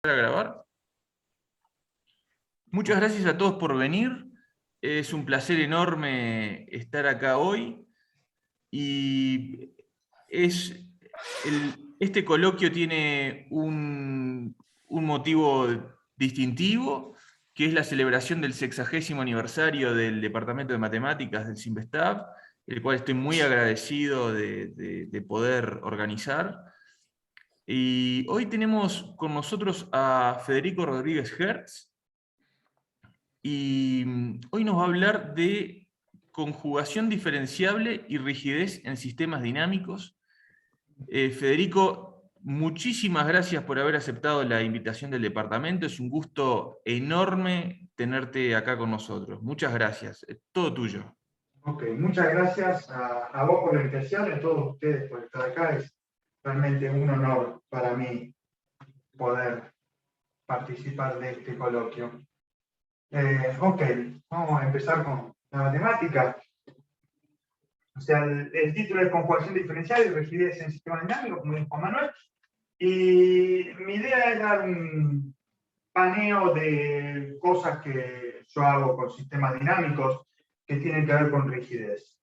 A grabar. Muchas gracias a todos por venir. Es un placer enorme estar acá hoy y este coloquio tiene un motivo distintivo, que es la celebración del 60º aniversario del Departamento de Matemáticas del CIMBESTAB, el cual estoy muy agradecido de poder organizar. Y hoy tenemos con nosotros a Federico Rodríguez Hertz, y hoy nos va a hablar de conjugación diferenciable y rigidez en sistemas dinámicos. Federico, muchísimas gracias por haber aceptado la invitación del departamento. Es un gusto enorme tenerte acá con nosotros. Muchas gracias. Es todo tuyo. Ok, muchas gracias a vos por la invitación y a todos ustedes por estar acá. Es realmente un honor para mí poder participar de este coloquio. Ok, vamos a empezar con la matemática. O sea, el título es Conjugación diferencial y rigidez en sistemas dinámicos, como dijo Juan Manuel. Y mi idea es dar un paneo de cosas que yo hago con sistemas dinámicos que tienen que ver con rigidez.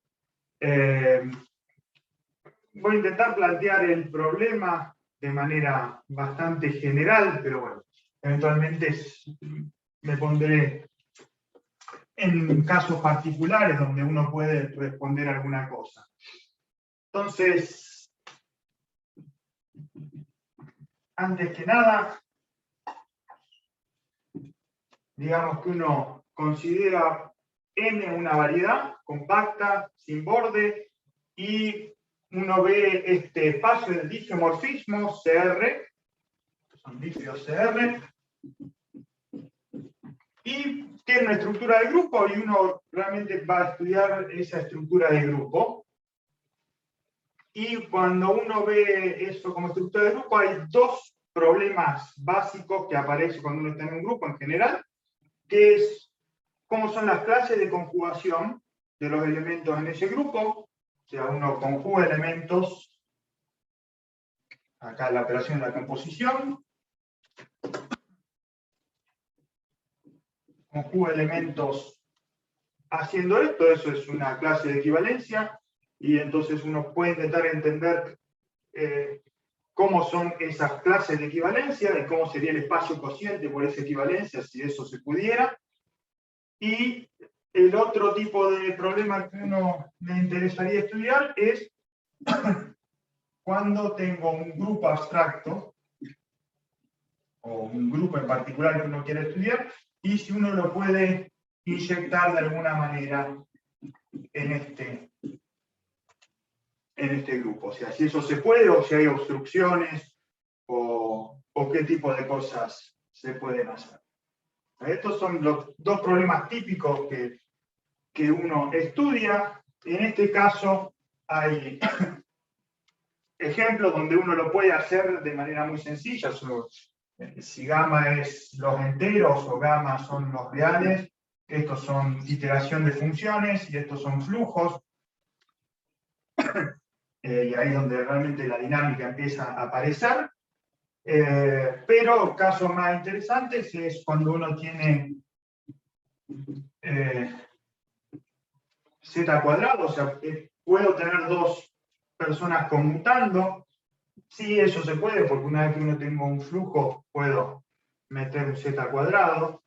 Voy a intentar plantear el problema de manera bastante general, pero bueno, eventualmente me pondré en casos particulares donde uno puede responder alguna cosa. Entonces, antes que nada, digamos que uno considera N una variedad compacta, sin borde, y uno ve este espacio del disomorfismo CR, que son dígitos CR, y tiene una estructura de grupo, y uno realmente va a estudiar esa estructura de grupo. Y cuando uno ve eso como estructura de grupo, hay dos problemas básicos que aparecen cuando uno está en un grupo en general, que es cómo son las clases de conjugación de los elementos en ese grupo. O sea, uno conjuga elementos, acá la operación de la composición, conjuga elementos haciendo esto, eso es una clase de equivalencia, y entonces uno puede intentar entender cómo son esas clases de equivalencia y cómo sería el espacio cociente por esa equivalencia, si eso se pudiera. Y el otro tipo de problema que uno le interesaría estudiar es cuando tengo un grupo abstracto, o un grupo en particular que uno quiere estudiar, y si uno lo puede inyectar de alguna manera en este grupo. O sea, si eso se puede, o si hay obstrucciones, o qué tipo de cosas se pueden hacer. Estos son los dos problemas típicos que uno estudia. En este caso hay ejemplos donde uno lo puede hacer de manera muy sencilla. Si gamma es los enteros o gamma son los reales, estos son iteración de funciones y estos son flujos. Y ahí es donde realmente la dinámica empieza a aparecer. Pero casos más interesantes es cuando uno tiene z cuadrado, o sea, puedo tener dos personas conmutando. Sí, eso se puede, porque una vez que uno tengo un flujo, puedo meter un z cuadrado.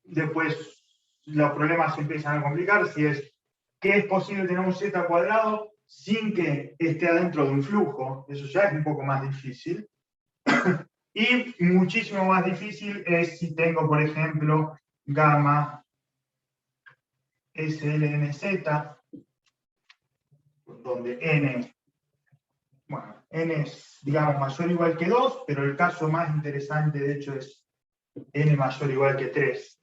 Después los problemas se empiezan a complicar, si es que es posible tener un z cuadrado sin que esté adentro de un flujo. Eso ya es un poco más difícil. Y muchísimo más difícil es si tengo, por ejemplo, gamma SLNZ, donde n, bueno, n es, digamos, mayor o igual que 2, pero el caso más interesante, de hecho, es n mayor o igual que 3.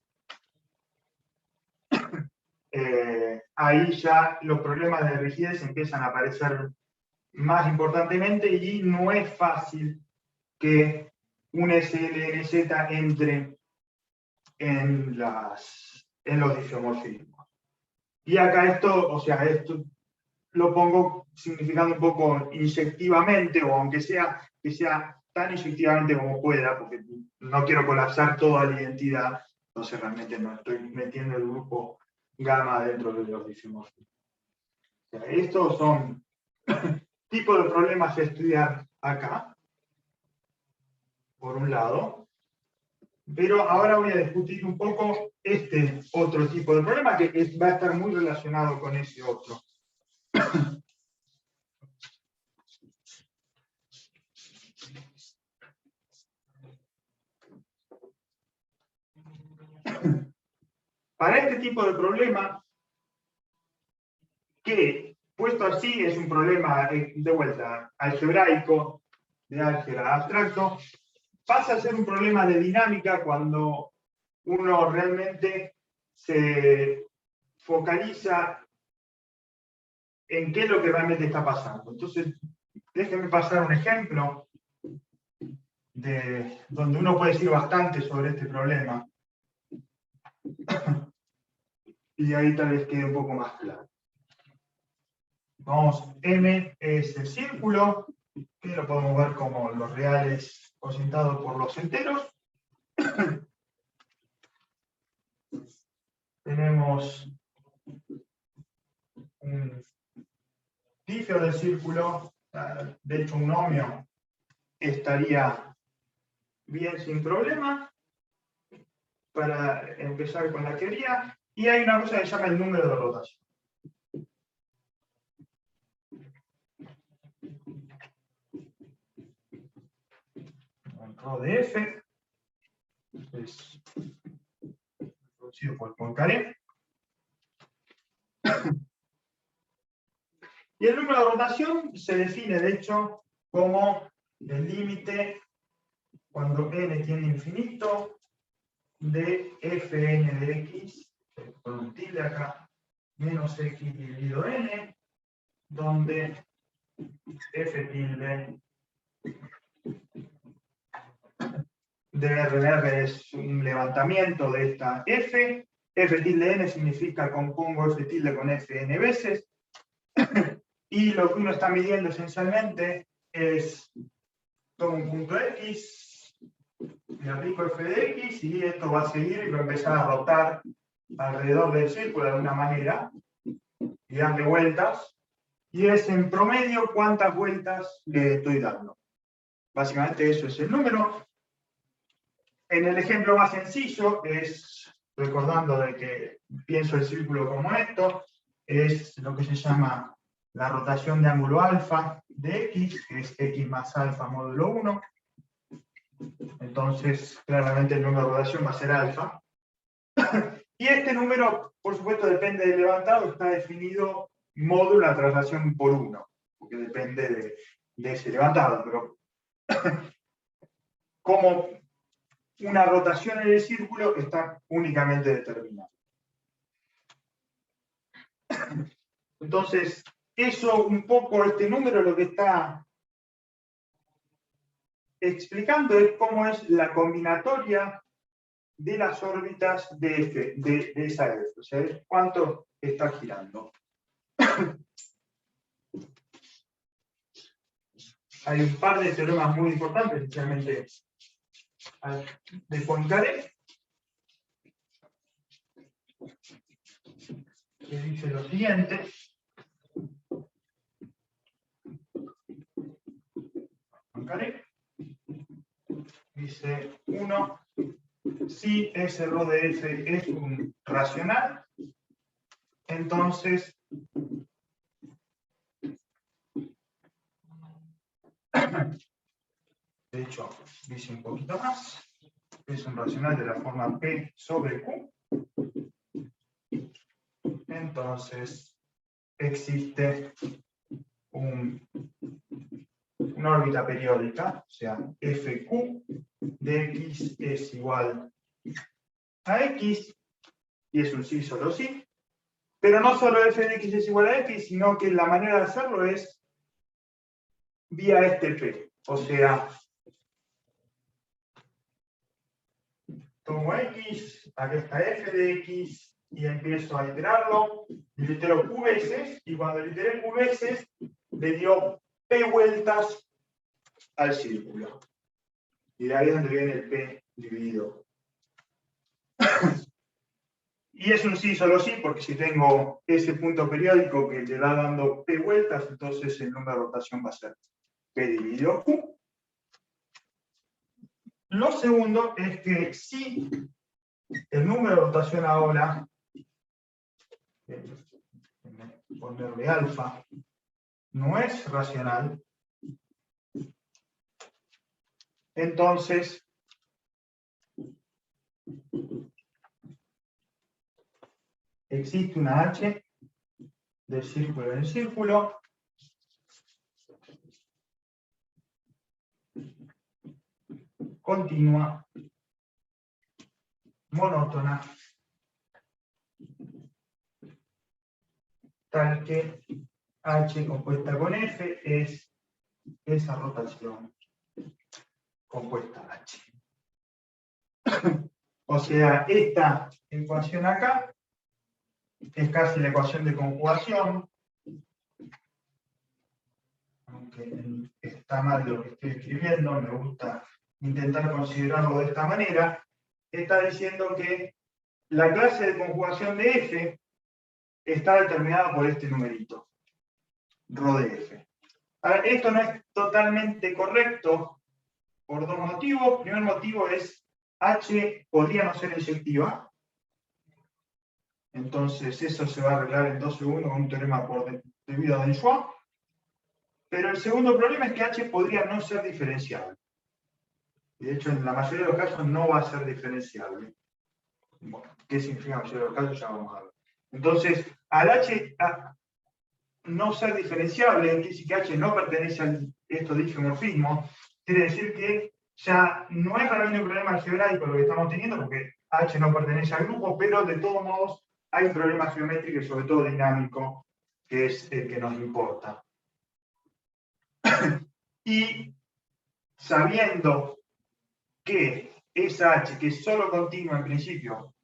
Ahí ya los problemas de rigidez empiezan a aparecer más importantemente y no es fácil que un SLNZ entre en los disomorfismos. Y acá esto, o sea, esto lo pongo significando un poco inyectivamente, o aunque sea que sea tan efectivamente como pueda, porque no quiero colapsar toda la identidad, entonces realmente no estoy metiendo el grupo gamma dentro de los isomorfismos. O sea, estos son tipos de problemas a estudiar acá, por un lado, pero ahora voy a discutir un poco este otro tipo de problema que va a estar muy relacionado con ese otro. Para este tipo de problema, que puesto así es un problema de vuelta algebraico, de álgebra abstracto, pasa a ser un problema de dinámica cuando uno realmente se focaliza en qué es lo que realmente está pasando. Entonces, déjenme pasar un ejemplo de donde uno puede decir bastante sobre este problema. Y ahí tal vez quede un poco más claro. Vamos, M es el círculo, que lo podemos ver como los reales cosentados por los enteros. Tenemos un dígito del círculo, de hecho un ohmio estaría bien sin problema para empezar con la teoría, y hay una cosa que se llama el número de rotación. El rho de F es producido por Poincaré. Y el número de rotación se define, de hecho, como el límite cuando n tiende a infinito de Fn de x, con un tilde acá, menos x dividido n, donde F tilde de RR es un levantamiento de esta F. F tilde n significa compongo F tilde con Fn veces. Y lo que uno está midiendo esencialmente es, tomo un punto X, le aplico F de X y esto va a seguir y va a empezar a rotar alrededor del círculo de alguna manera y darle vueltas. Y es en promedio cuántas vueltas le estoy dando. Básicamente eso es el número. En el ejemplo más sencillo es, recordando de que pienso el círculo como esto, es lo que se llama la rotación de ángulo alfa de x, que es x más alfa módulo 1. Entonces, claramente el número de rotación va a ser alfa. Y este número, por supuesto, depende del levantado, está definido módulo la traslación por 1, porque depende de ese levantado, pero como una rotación en el círculo está únicamente determinada. Entonces, eso un poco, este número lo que está explicando es cómo es la combinatoria de las órbitas de F, de esa F, o sea, es cuánto está girando. Hay un par de teoremas muy importantes, especialmente de Poincaré, que dice lo siguiente. Poincaré dice 1, si ese rho de F es un racional, entonces de hecho dice un poquito más, es un racional de la forma P sobre Q, entonces existe una órbita periódica, o sea, FQ de X es igual a X, y es un sí solo sí, pero no solo f de X es igual a X, sino que la manera de hacerlo es vía este P, o sea, tomo X, acá está f de X, y empiezo a iterarlo, y lo itero Q veces, y cuando lo iteré Q veces, le dio P vueltas al círculo. Y de ahí es donde viene el P dividido. Y es un sí, solo sí, porque si tengo ese punto periódico que le va dando P vueltas, entonces el número de rotación va a ser P dividido Q. Lo segundo es que si el número de rotación ahora, ponerle alfa, no es racional, entonces existe una H del círculo en el círculo continua, monótona, tal que H compuesta con F es esa rotación compuesta H. O sea, esta ecuación acá es casi la ecuación de conjugación, aunque está mal lo que estoy escribiendo, me gusta intentar considerarlo de esta manera. Está diciendo que la clase de conjugación de F está determinada por este numerito, ρ de F. Ahora, esto no es totalmente correcto por dos motivos. El primer motivo es H podría no ser inyectiva. Entonces eso se va a arreglar en 2 segundos con un teorema debido a Denchois. Pero el segundo problema es que H podría no ser diferenciable. Y de hecho en la mayoría de los casos no va a ser diferenciable. Bueno, ¿qué significa la mayoría de los casos? Ya vamos a ver. Entonces, al H no ser diferenciable, quiere decir que H no pertenece a estos difeomorfismos, quiere decir que ya no es realmente un problema algebraico lo que estamos teniendo, porque H no pertenece al grupo, pero de todos modos hay un problema geométrico y sobre todo dinámico, que es el que nos importa. Y sabiendo que esa H, que es solo continua en principio,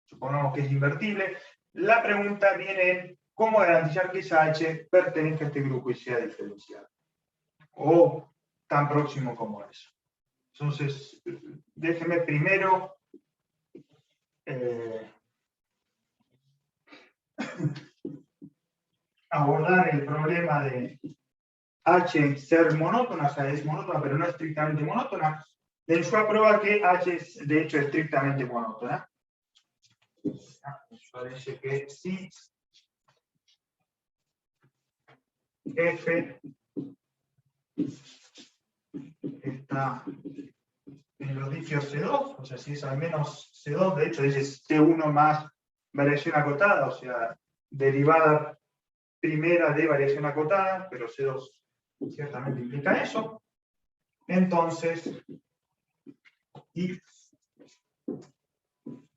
supongamos que es invertible, la pregunta viene en cómo garantizar que esa H pertenezca a este grupo y sea diferencial. O tan próximo como eso. Entonces, déjenme primero abordar el problema de H ser monótona, o sea, es monótona, pero no estrictamente monótona. Denchois prueba que H es, de hecho, estrictamente monótona. Parece que sí. F está en los difios C2, o sea, si es al menos C2, de hecho dice C1 más variación acotada, o sea, derivada primera de variación acotada, pero C2 ciertamente implica eso. Entonces, if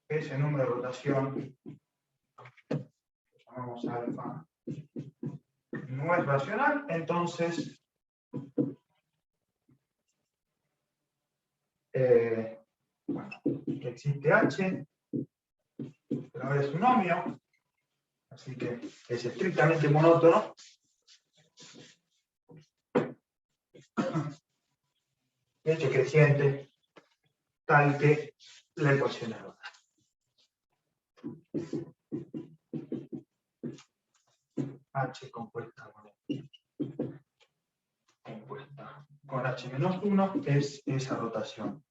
ese número de rotación, llamamos alfa, no es racional, entonces bueno, que existe H, pero ahora es un ohmio, así que es estrictamente monótono. De hecho creciente, tal que la ecuación es rota. H compuesta con H menos 1 es esa rotación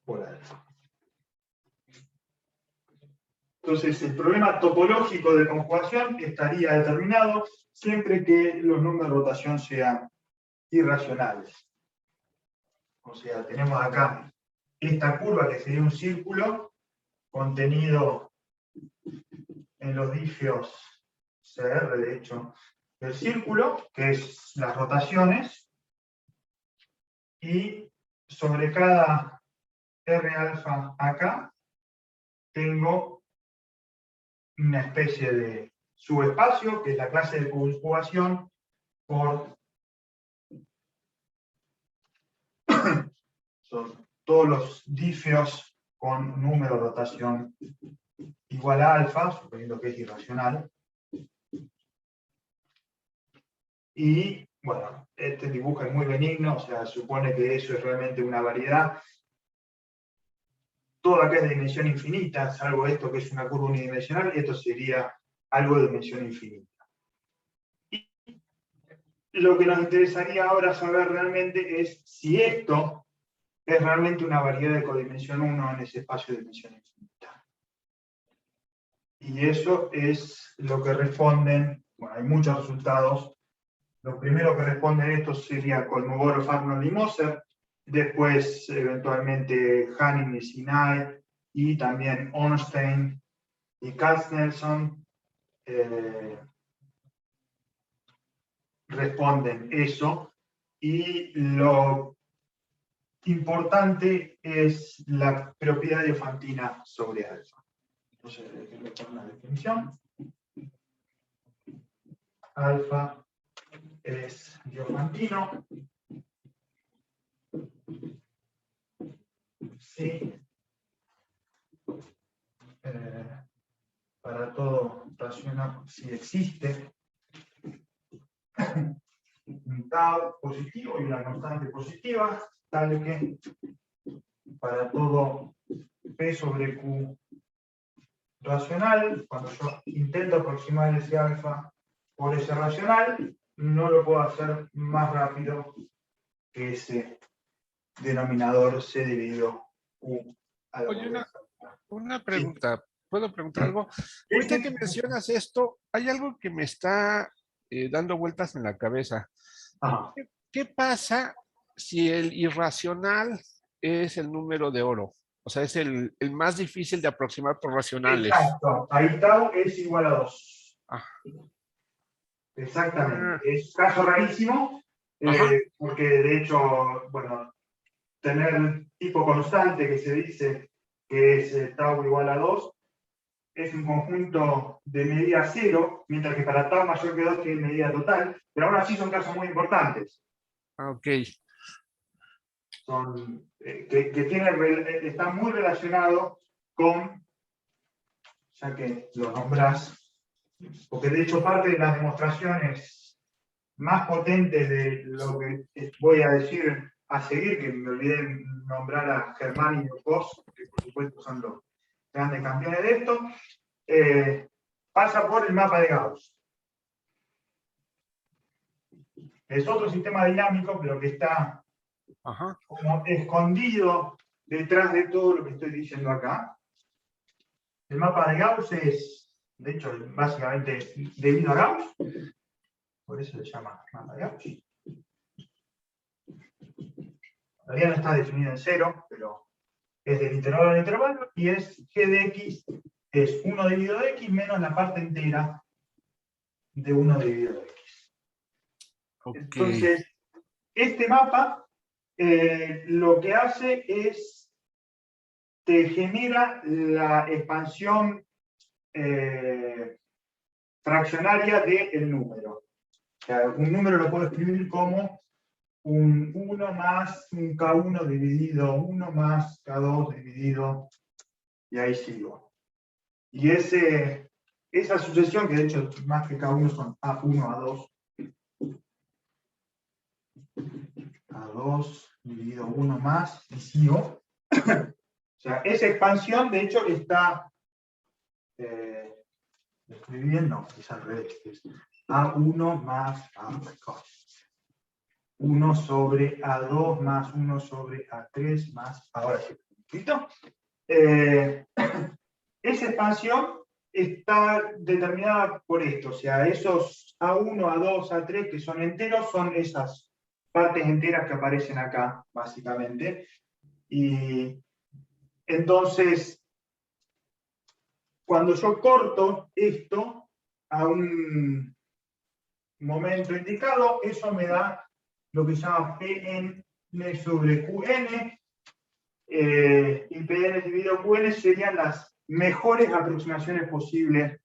por alfa. Entonces, el problema topológico de conjugación estaría determinado siempre que los números de rotación sean irracionales. O sea, tenemos acá esta curva que sería un círculo contenido en los difios CR, de hecho, del círculo, que es las rotaciones, y sobre cada R alfa acá tengo una especie de subespacio, que es la clase de conjugación por son todos los difios con número de rotación igual a alfa, suponiendo que es irracional, y bueno, este dibujo es muy benigno, o sea, supone que eso es realmente una variedad. Todo acá es de dimensión infinita, salvo esto que es una curva unidimensional, y esto sería algo de dimensión infinita. Y lo que nos interesaría ahora saber realmente es si esto es realmente una variedad de codimensión 1 en ese espacio de dimensión infinita. Y eso es lo que responden, bueno, hay muchos resultados. Lo primero que responden estos sería Kolmogorov, Arnold y Moser, después eventualmente Hanning y Sinai, y también Ornstein y Katznelson responden eso. Y lo importante es la propiedad diofantina sobre alfa. Entonces, déjenme poner una definición. Alfa es diofantino si para todo racional, si existe un tau positivo y una constante positiva, tal que para todo P sobre Q racional, cuando yo intento aproximar ese alfa por ese racional, no lo puedo hacer más rápido que ese denominador C dividido Q a la Oye, base. una Sí. pregunta. ¿Puedo preguntar algo? Ahorita que mencionas esto, hay algo que me está dando vueltas en la cabeza. Ajá. ¿Qué pasa si el irracional es el número de oro? O sea, es el más difícil de aproximar por racionales. Exacto. Ahí tau es igual a 2. Ah, Exactamente. ah, Es un caso rarísimo, ajá. porque de hecho, bueno, tener tipo constante que se dice que es tau igual a 2, es un conjunto de medida 0, mientras que para tau mayor que 2 tiene medida total, pero aún así son casos muy importantes. Ok. Son, están muy relacionados con, ya que lo nombras, porque de hecho parte de las demostraciones más potentes de lo que voy a decir a seguir, que me olvidé nombrar a Germán y Voss, que por supuesto son los grandes campeones de esto, pasa por el mapa de Gauss. Es otro sistema dinámico, pero que está Ajá. como escondido detrás de todo lo que estoy diciendo acá. El mapa de Gauss es, de hecho, básicamente debido a Gauss, por eso se llama mapa de Gauss. En realidad no está definido en cero, pero es del intervalo al intervalo, y es g de x es 1 dividido de x menos la parte entera de 1 dividido de x. Ok. Entonces, este mapa lo que hace es, te genera la expansión fraccionaria del número. O sea, un número lo puedo escribir como un 1 más un K1 dividido 1 más K2 dividido, y ahí sigo. Y esa sucesión, que de hecho más que K1 son A1, A2 dividido 1 más, y sigo. O sea, esa expansión de hecho está escribiendo, es al revés, es A1 más A2. 1 sobre A2 más 1 sobre A3 más, ahora sí, ¿listo? Esa expansión está determinada por esto, o sea, esos A1, A2, A3 que son enteros son esas partes enteras que aparecen acá, básicamente. Y entonces, cuando yo corto esto a un momento indicado, eso me da lo que se llama Pn sobre Qn, y Pn dividido Qn serían las mejores aproximaciones posibles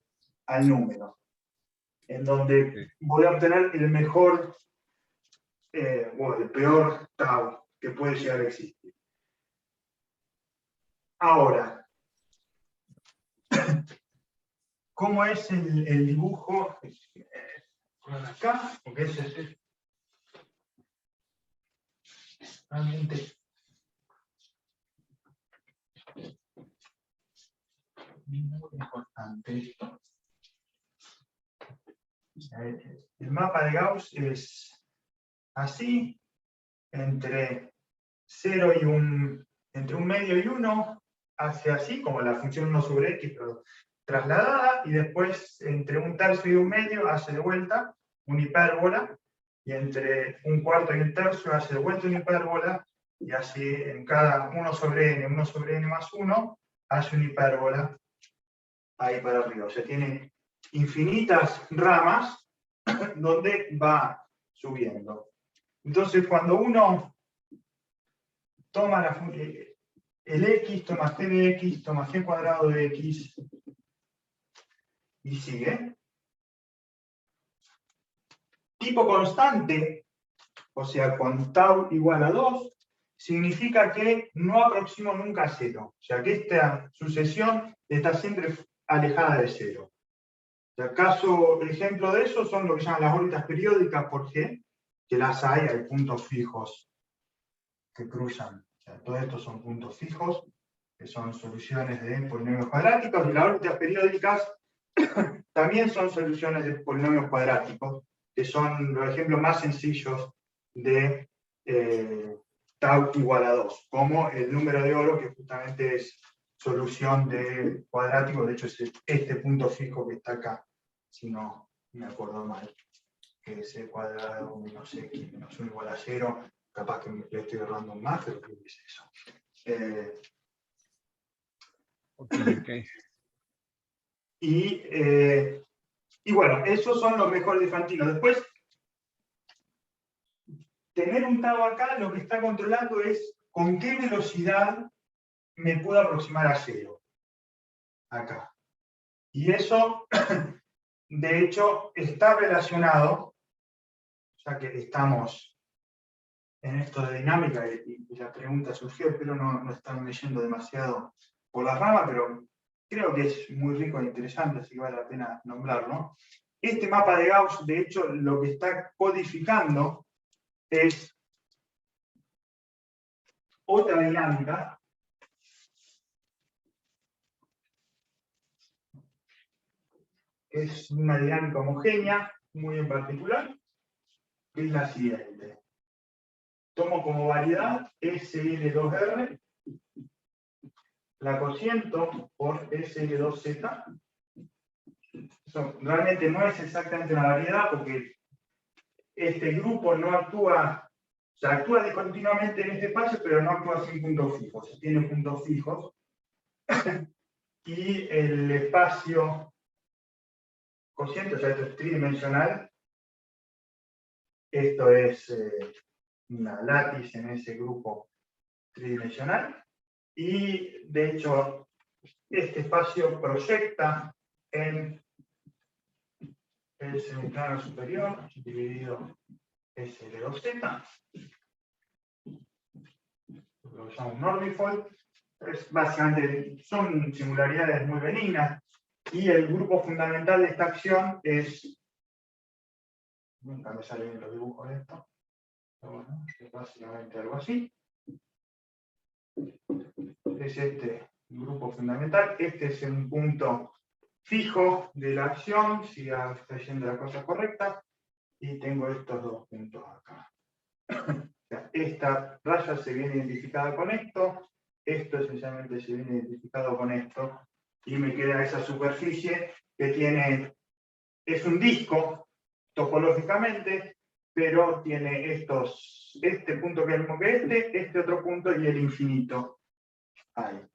al número, en donde voy a obtener el mejor o el peor tau que puede llegar a existir. Ahora, ¿cómo es el dibujo? Acá, porque ese es realmente muy importante esto. El mapa de Gauss es así, entre 0 y entre un medio y 1, hace así, como la función 1 sobre x, pero trasladada, y después entre un tercio y un medio hace de vuelta una hipérbola, y entre un cuarto y un tercio hace de vuelta una hipérbola, y así en cada 1 sobre n más 1, hace una hipérbola ahí para arriba. O sea, tiene infinitas ramas donde va subiendo. Entonces, cuando uno toma el x, toma g de x, toma g cuadrado de x, y sigue. Tipo constante, o sea, con tau igual a 2, significa que no aproximo nunca a 0. O sea, que esta sucesión está siempre alejada de 0. O sea, ejemplo de eso son lo que llaman las órbitas periódicas por G, que las hay puntos fijos que cruzan. O sea, todos estos son puntos fijos, que son soluciones de polinomios cuadráticos, y las órbitas periódicas también son soluciones de polinomios cuadráticos, que son los ejemplos más sencillos de tau igual a 2, como el número de oro, que justamente es solución de cuadrático, de hecho es este punto fijo que está acá, si no me acuerdo mal, que es e cuadrado menos x menos 1 igual a 0, capaz que le estoy errando más, pero creo que es eso. Okay. Y bueno, esos son los mejores de Fantino. Después, tener un tau acá lo que está controlando es con qué velocidad me puedo aproximar a 0. Acá. Y eso, de hecho, está relacionado, ya que estamos en esto de dinámica y la pregunta surgió, espero no estarme yendo demasiado por la rama, pero creo que es muy rico e interesante, así que vale la pena nombrarlo. Este mapa de Gauss, de hecho, lo que está codificando es otra dinámica que es una dinámica homogénea, muy en particular, que es la siguiente. Tomo como variedad SL2R, la cociento por SL2Z. Eso realmente no es exactamente una variedad porque este grupo no actúa, o sea, actúa discontinuamente en este espacio, pero no actúa sin puntos fijos. Se tiene puntos fijos. Y el espacio cociente, o sea, esto es tridimensional. Esto es una látice en ese grupo tridimensional. Y, de hecho, este espacio proyecta en el semiplano superior, dividido SL2Z. Lo llamo un orbifold. Básicamente son singularidades muy benignas. Y el grupo fundamental de esta acción es, nunca me sale bien los dibujos de esto, pero bueno, es básicamente algo así. Es este grupo fundamental. Este es un punto fijo de la acción, si está yendo la cosa correcta, y tengo estos dos puntos acá. Esta raya se viene identificada con esto esencialmente se viene identificado con esto, y me queda esa superficie que tiene, es un disco topológicamente, pero tiene este punto que es el mismo que este otro punto y el infinito ahí.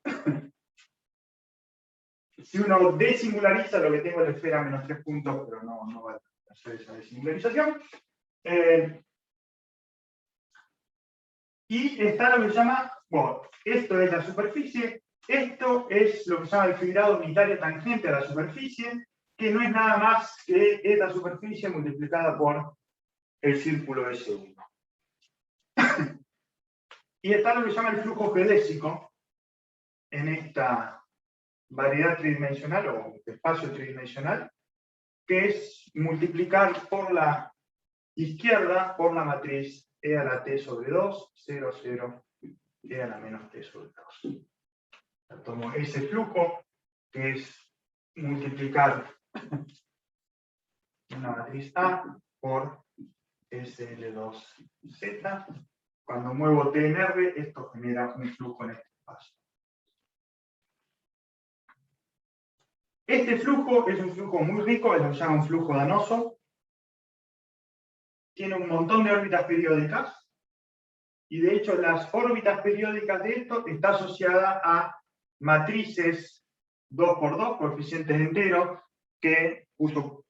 Si uno desingulariza, lo que tengo es la esfera menos 3 puntos, pero no va a hacer esa desingularización. Y está lo que se llama, bueno, esto es la superficie, esto es lo que se llama el fibrado unitario tangente a la superficie, que no es nada más que esta superficie multiplicada por el círculo S1. Y está lo que se llama el flujo geodésico en esta variedad tridimensional o espacio tridimensional, que es multiplicar por la izquierda por la matriz e a la t sobre 2, 0, 0, e a la menos t sobre 2. Tomo ese flujo, que es multiplicar una matriz A por SL2Z. Cuando muevo T en R, esto genera un flujo en este espacio. Este flujo es un flujo muy rico, es lo que se llama un flujo danoso. Tiene un montón de órbitas periódicas. Y de hecho, las órbitas periódicas de esto está asociada a matrices 2×2, coeficientes enteros, que cuyo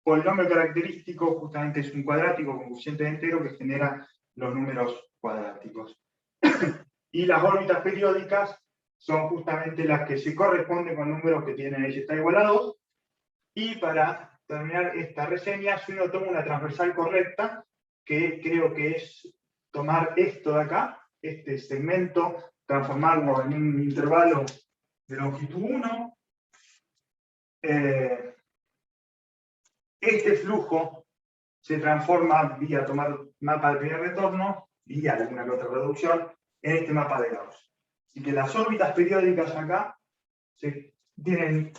polinomio característico justamente es un cuadrático con coeficientes enteros que genera los números cuadráticos. Y las órbitas periódicas son justamente las que se corresponden con números que tienen y está igual a 2. Y para terminar esta reseña, si uno toma una transversal correcta, que creo que es tomar esto de acá, este segmento, transformarlo en un intervalo de longitud 1, este flujo se transforma vía tomar mapa de primer retorno y alguna que otra reducción en este mapa de Gauss. Así que las órbitas periódicas acá tienen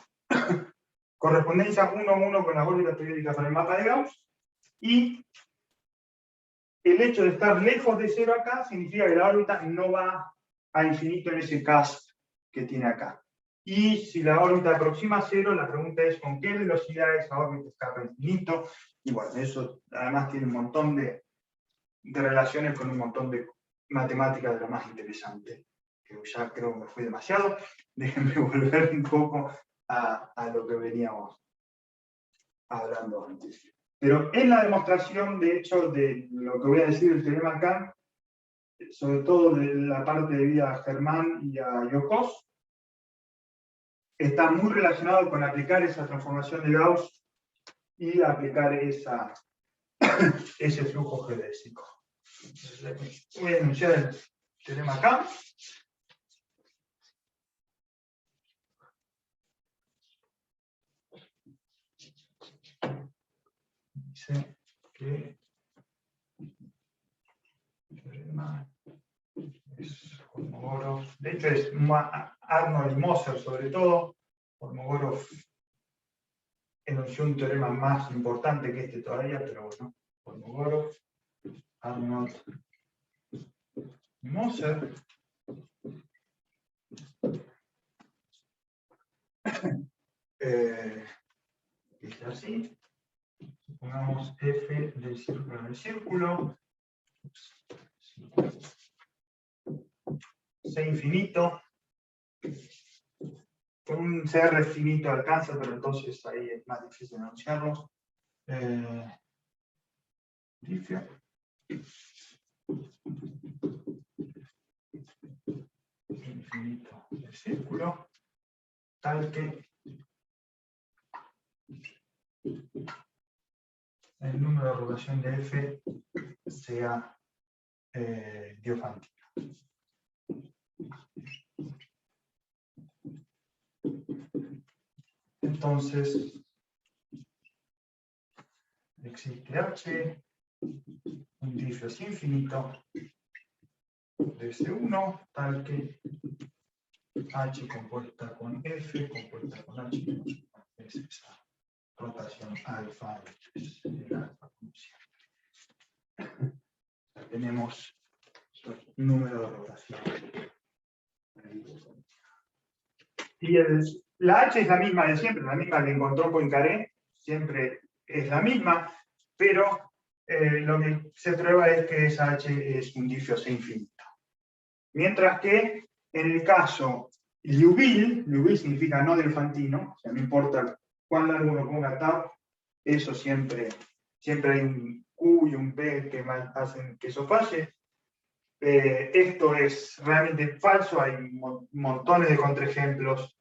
correspondencia 1 a 1 con las órbitas periódicas para el mapa de Gauss, y el hecho de estar lejos de 0 acá significa que la órbita no va a infinito en ese cusp que tiene acá. Y si la órbita aproxima a 0, la pregunta es con qué velocidad esa órbita escapa a infinito. Y bueno, eso además tiene un montón de relaciones con un montón de matemáticas de lo más interesante. Que ya creo que me fui demasiado. Déjenme volver un poco a lo que veníamos hablando antes. Pero en la demostración, de hecho, de lo que voy a decir del teorema acá, sobre todo de la parte debida a Germán y a Yocos, está muy relacionado con aplicar esa transformación de Gauss y aplicar ese flujo geodésico. Voy a enunciar el teorema acá. Dice que el teorema es Kolmogorov, de hecho es Arnold y Moser sobre todo. Kolmogorov enunció un teorema más importante que este todavía, pero bueno, Kolmogorov, Arnold y Moser. Dice así, pongamos F del círculo en el círculo, C infinito, con un CR finito alcanza, pero entonces ahí es más difícil anunciarlo. Difio. Infinito del círculo, tal que el número de rotación de F sea Diofantina. Entonces, existe H, un difio es infinito de S1, tal que H compuesta con F, compuesta con H, es esa rotación alfa, es el alfa como siempre. Tenemos número de rotación. Y la H es la misma de siempre, la misma que encontró Poincaré, siempre es la misma, pero lo que se prueba es que esa H es un difio C infinito. Mientras que en el caso Liouville significa no delfantino, o sea, no importa cuán largo uno ponga tau, eso siempre hay un Q y un P que hacen que eso falle. Esto es realmente falso, hay montones de contraejemplos,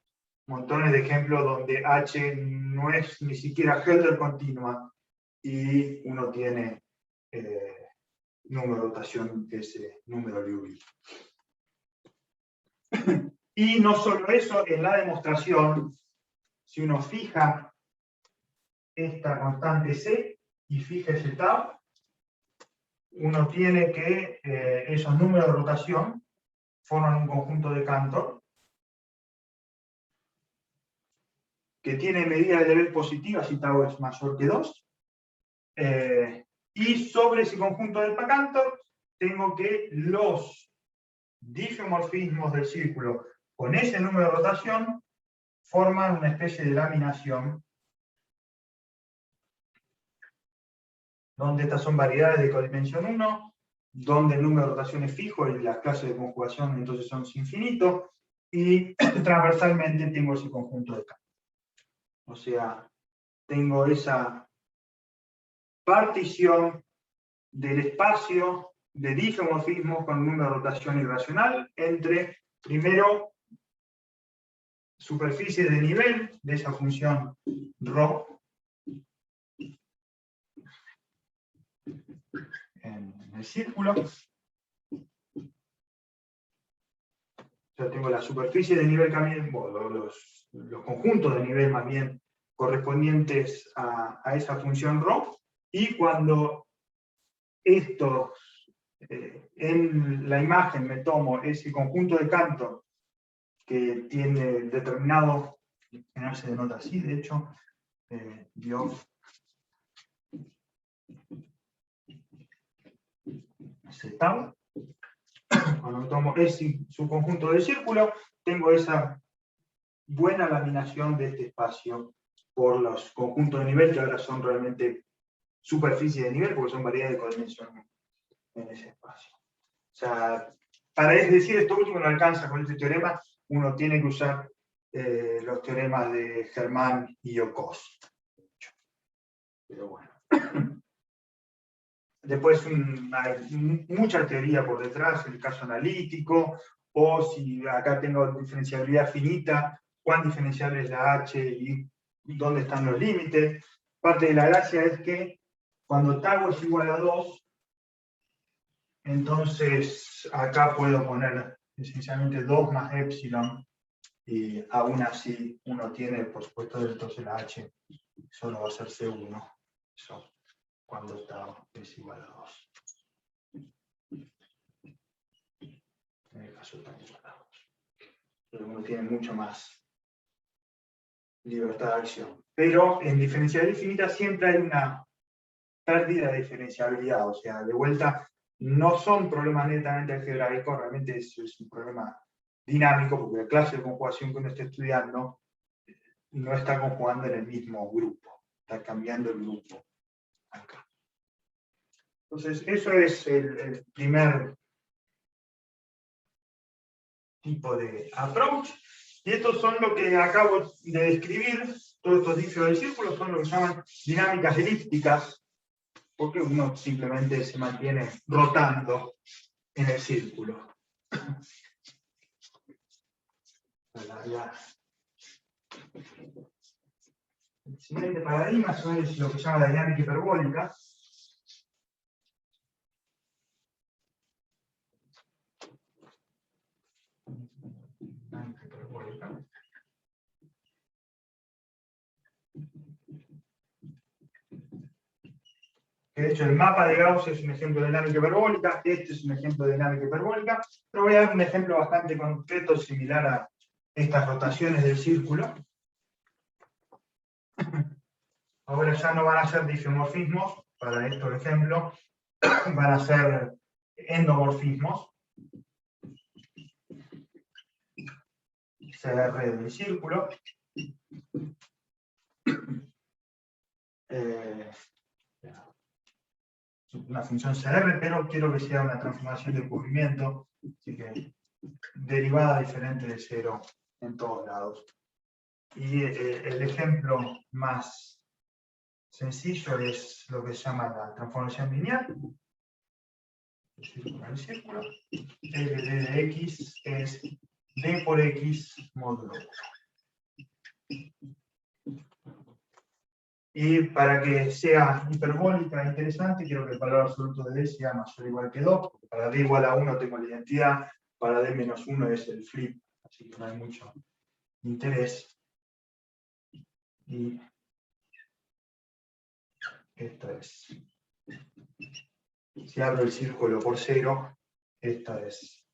montones de ejemplos donde H no es ni siquiera Helder continua y uno tiene número de rotación de ese número Liouville. Y no solo eso, en la demostración, si uno fija esta constante C y fija ese tau, uno tiene que esos números de rotación forman un conjunto de Cantor que tiene medida de nivel positiva si tau es mayor que 2. Y sobre ese conjunto de Cantor tengo que los difeomorfismos del círculo con ese número de rotación forman una especie de laminación donde estas son variedades de codimensión 1, donde el número de rotación es fijo y las clases de conjugación entonces son infinitos, y transversalmente tengo ese conjunto de campos. O sea, tengo esa partición del espacio de difeomorfismos con un número de rotación irracional entre, primero, superficie de nivel de esa función ρ en el círculo. Yo tengo la superficie de nivel también, bueno, los conjuntos de nivel más bien correspondientes a esa función ρ, y cuando estos, en la imagen me tomo ese conjunto de Cantor que tiene determinado, no se denota así, de hecho, Z, cuando tomo ese subconjunto de círculo, tengo esa buena laminación de este espacio por los conjuntos de nivel, que ahora son realmente superficie de nivel, porque son variedades de codimensión en ese espacio. O sea, para decir esto último no alcanza con este teorema, uno tiene que usar los teoremas de Germán y Yocos. Pero bueno. Después hay mucha teoría por detrás, el caso analítico, o si acá tengo diferenciabilidad finita, cuán diferenciable es la H y dónde están los límites. Parte de la gracia es que cuando tau es igual a 2, entonces acá puedo poner esencialmente 2 más epsilon, y aún así uno tiene, por supuesto, entonces la H solo va a ser C1. Eso, cuando tau es igual a 2. En el caso de pero uno tiene mucho más libertad de acción. Pero en diferenciabilidad infinita siempre hay una pérdida de diferenciabilidad, o sea, de vuelta, no son problemas netamente algebraicos, realmente es un problema dinámico, porque la clase de conjugación que uno está estudiando no está conjugando en el mismo grupo, está cambiando el grupo acá. Entonces, eso es el primer tipo de approach, y estos son lo que acabo de describir, todos estos dicios del círculo son lo que se llaman dinámicas elípticas, porque uno simplemente se mantiene rotando en el círculo. El siguiente paradigma es lo que se llama la dinámica hiperbólica. De hecho, el mapa de Gauss es un ejemplo de dinámica hiperbólica, este es un ejemplo de dinámica hiperbólica, pero voy a dar un ejemplo bastante concreto similar a estas rotaciones del círculo. Ahora ya no van a ser difeomorfismos, para esto el ejemplo, van a ser endomorfismos. CR del círculo. Una función CR, pero quiero que sea una transformación de cubrimiento, así que derivada diferente de 0 en todos lados. Y el ejemplo más sencillo es lo que se llama la transformación lineal. El círculo al círculo. L de x es d por x módulo 1. Y para que sea hiperbólica e interesante, quiero que el valor absoluto de d sea mayor o igual que 2, porque para d igual a 1 tengo la identidad, para d menos 1 es el flip, así que no hay mucho interés. Y esto es Si abro el círculo por 0, esta es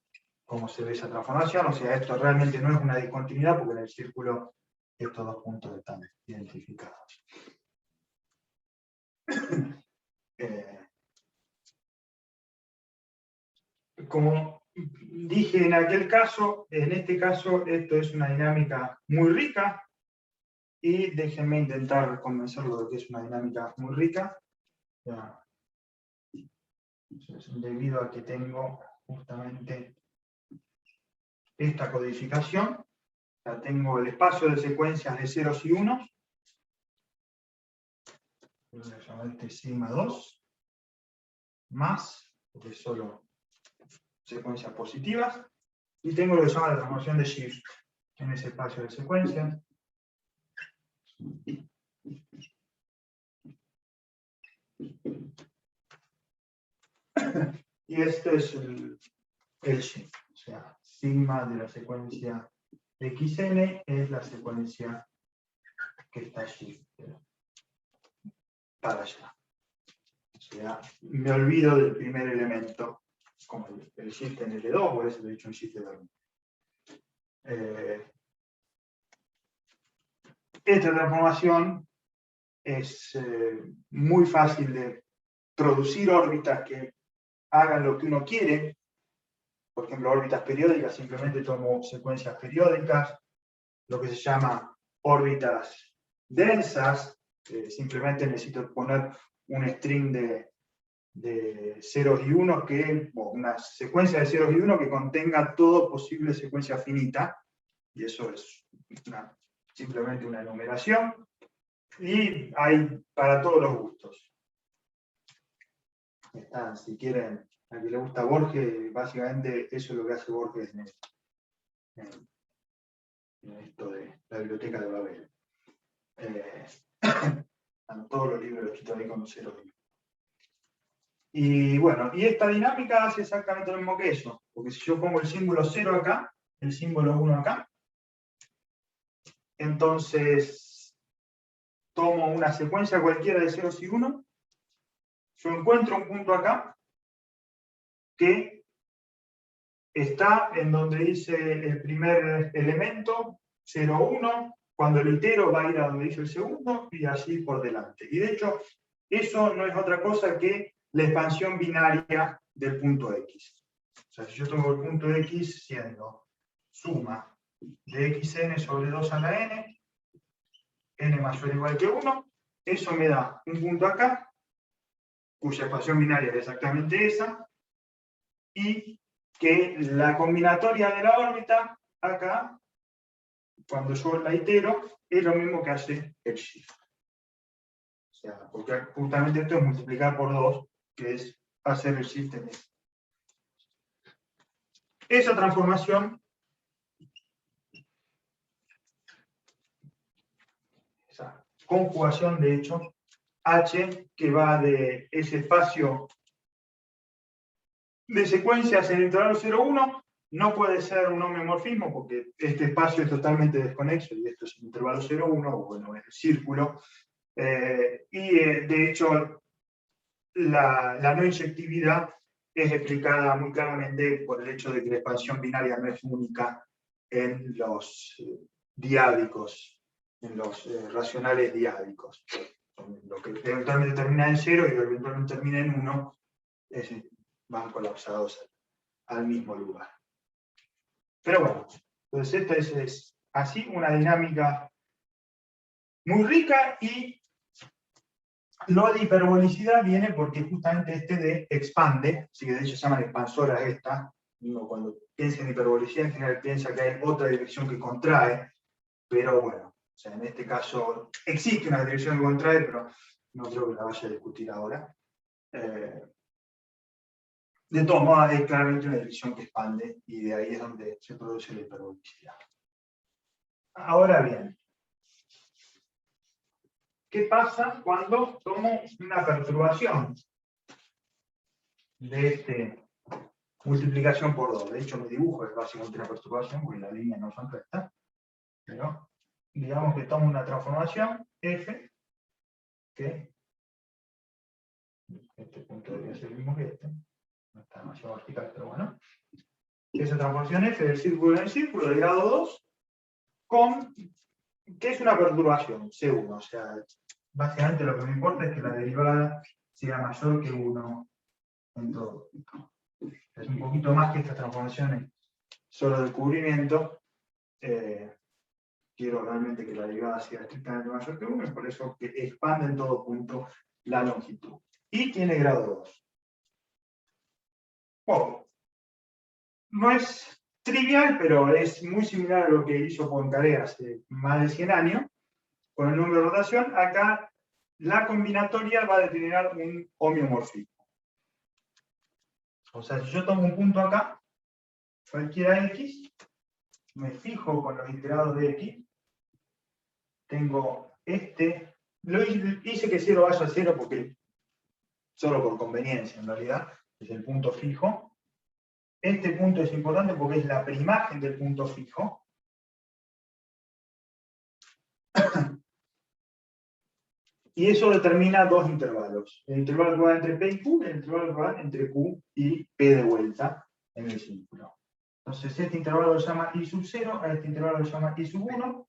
cómo se ve esa transformación. O sea, esto realmente no es una discontinuidad porque en el círculo estos dos puntos están identificados. Como dije en aquel caso, en este caso esto es una dinámica muy rica, y déjenme intentar convencerlo de que es una dinámica muy rica. Ya. Debido a que tengo justamente esta codificación, ya tengo el espacio de secuencias de ceros y unos, voy a llamar este sigma 2, más, porque es solo secuencias positivas, y tengo lo que se llama la transformación de Shift en ese espacio de secuencias. Y este es el Shift, o sea, sigma de la secuencia xn es la secuencia que está Shift para allá. O sea, me olvido del primer elemento, como el shift en L2, por eso lo he dicho en shift de esta transformación es muy fácil de producir órbitas que hagan lo que uno quiere. Por ejemplo, órbitas periódicas, simplemente tomo secuencias periódicas, lo que se llama órbitas densas, simplemente necesito poner un string de ceros y unos, o una secuencia de ceros y unos que contenga todo posible secuencia finita, y eso es simplemente una enumeración, y hay para todos los gustos. Están, si quieren, a quien le gusta Borges, básicamente eso es lo que hace Borges en esto de la biblioteca de Babel. Están todos los libros escritos ahí con ceros y unos. Y bueno, y esta dinámica hace exactamente lo mismo que eso, porque si yo pongo el símbolo 0 acá, el símbolo 1 acá, entonces tomo una secuencia cualquiera de ceros y 1, yo encuentro un punto acá que está en donde dice el primer elemento, 0, 1, cuando lo itero va a ir a donde dice el segundo, y así por delante. Y de hecho, eso no es otra cosa que la expansión binaria del punto X. O sea, si yo tengo el punto X siendo suma de xn sobre 2 a la n mayor o igual que 1, eso me da un punto acá, cuya expansión binaria es exactamente esa, y que la combinatoria de la órbita acá, cuando yo la itero, es lo mismo que hace el shift. O sea, porque justamente esto es multiplicar por 2, que es hacer el shift en esto. Esa transformación, esa conjugación de hecho, H, que va de ese espacio de secuencias en el intervalo 0,1, no puede ser un homeomorfismo porque este espacio es totalmente desconexo y esto es el intervalo 0,1, o bueno, es el círculo. De hecho, la no inyectividad es explicada muy claramente por el hecho de que la expansión binaria no es única en los diádicos, en los racionales diádicos. Lo que eventualmente termina en 0 y lo que eventualmente termina en 1 van colapsados al mismo lugar. Pero bueno, entonces esta es así una dinámica muy rica, y lo de hiperbolicidad viene porque justamente este de expande, así que de hecho se llama expansora esta. Uno cuando piensa en hiperbolicidad en general piensa que hay otra dirección que contrae, pero bueno, o sea, en este caso existe una dirección que contrae, pero no creo que la vaya a discutir ahora. De todos modos, hay claramente una dirección que expande, y de ahí es donde se produce la hiperbolicidad. Ahora bien, ¿qué pasa cuando tomo una perturbación de este multiplicación por 2? De hecho, mi dibujo es básicamente una perturbación, porque las líneas no son rectas, pero digamos que tomo una transformación f, que Este punto debería ser el mismo que este. No está demasiado vertical, pero bueno. Esa transformación F del círculo en el círculo de grado 2, que es una perturbación, C1. O sea, básicamente lo que me importa es que la derivada sea mayor que 1 en todo. Es un poquito más que estas transformaciones solo de cubrimiento. Quiero realmente que la derivada sea estrictamente mayor que 1, y por eso que expande en todo punto la longitud. Y tiene grado 2. Bueno, no es trivial, pero es muy similar a lo que hizo Poincaré hace más de 100 años, con el número de rotación. Acá la combinatoria va a determinar un homeomorfismo. O sea, si yo tomo un punto acá, cualquiera X, me fijo con los iterados de X, tengo este, lo hice que 0 vaya a 0 porque solo por conveniencia en realidad, es el punto fijo. Este punto es importante porque es la preimagen del punto fijo. Y eso determina dos intervalos. El intervalo que va entre P y Q, y el intervalo que va entre Q y P de vuelta en el círculo. Entonces este intervalo lo llama I sub 0, a este intervalo lo llama I sub 1.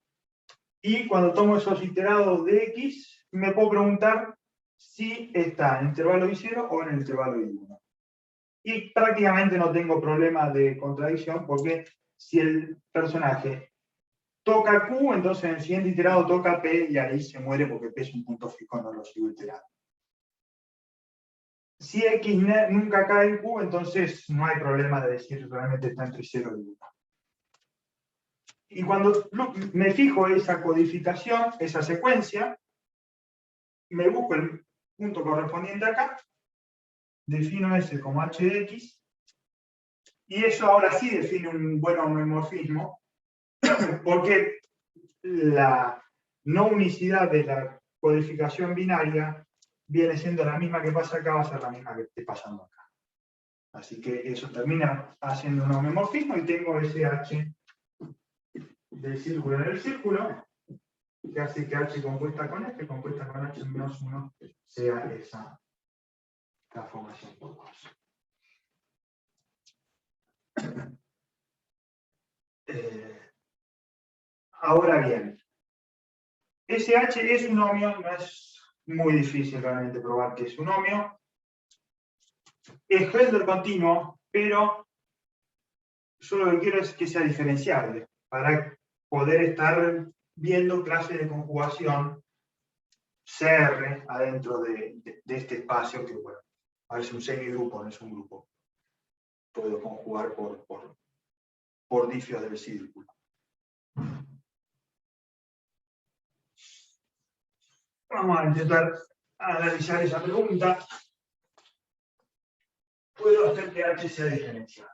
Y cuando tomo esos iterados de X, me puedo preguntar si está en el intervalo I0 o en el intervalo I1. Y prácticamente no tengo problema de contradicción, porque si el personaje toca Q, entonces en el siguiente iterado toca P y ahí se muere porque P es un punto fijo, no lo sigo iterando. Si X nunca cae en Q, entonces no hay problema de decir realmente está entre 0 y 1. Y cuando me fijo esa codificación, esa secuencia, me busco el punto correspondiente acá, defino ese como h de x, y eso ahora sí define un buen homeomorfismo, porque la no unicidad de la codificación binaria viene siendo la misma que pasa acá, va a ser la misma que esté pasando acá. Así que eso termina haciendo un homeomorfismo y tengo ese h del círculo en el círculo, que hace que h compuesta con h menos 1 sea esa transformación por 2. Ahora bien, SH es un homio, no es muy difícil realmente probar que es un homio. Es Helder continuo, pero yo lo que quiero es que sea diferenciable, para poder estar viendo clases de conjugación CR adentro de este espacio, que bueno, parece un semigrupo, no es un grupo. Puedo conjugar por difios del círculo. Vamos a intentar analizar esa pregunta. Puedo hacer que H sea diferencial.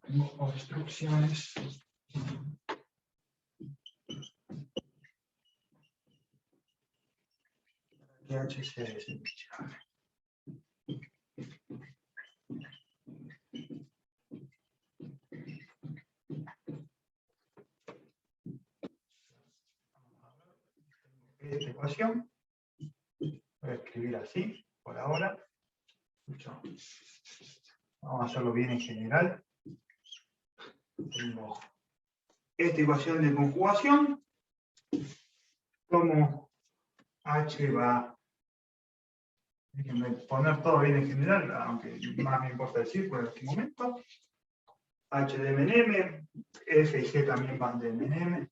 Tengo obstrucciones. Que H sea diferencial. Esta ecuación voy a escribir así por ahora. Vamos a hacerlo bien en general. Tengo esta ecuación de conjugación. Como H va, déjenme poner todo bien en general, aunque más me importa el círculo en este momento. H de MNM, F y G también van de MNM.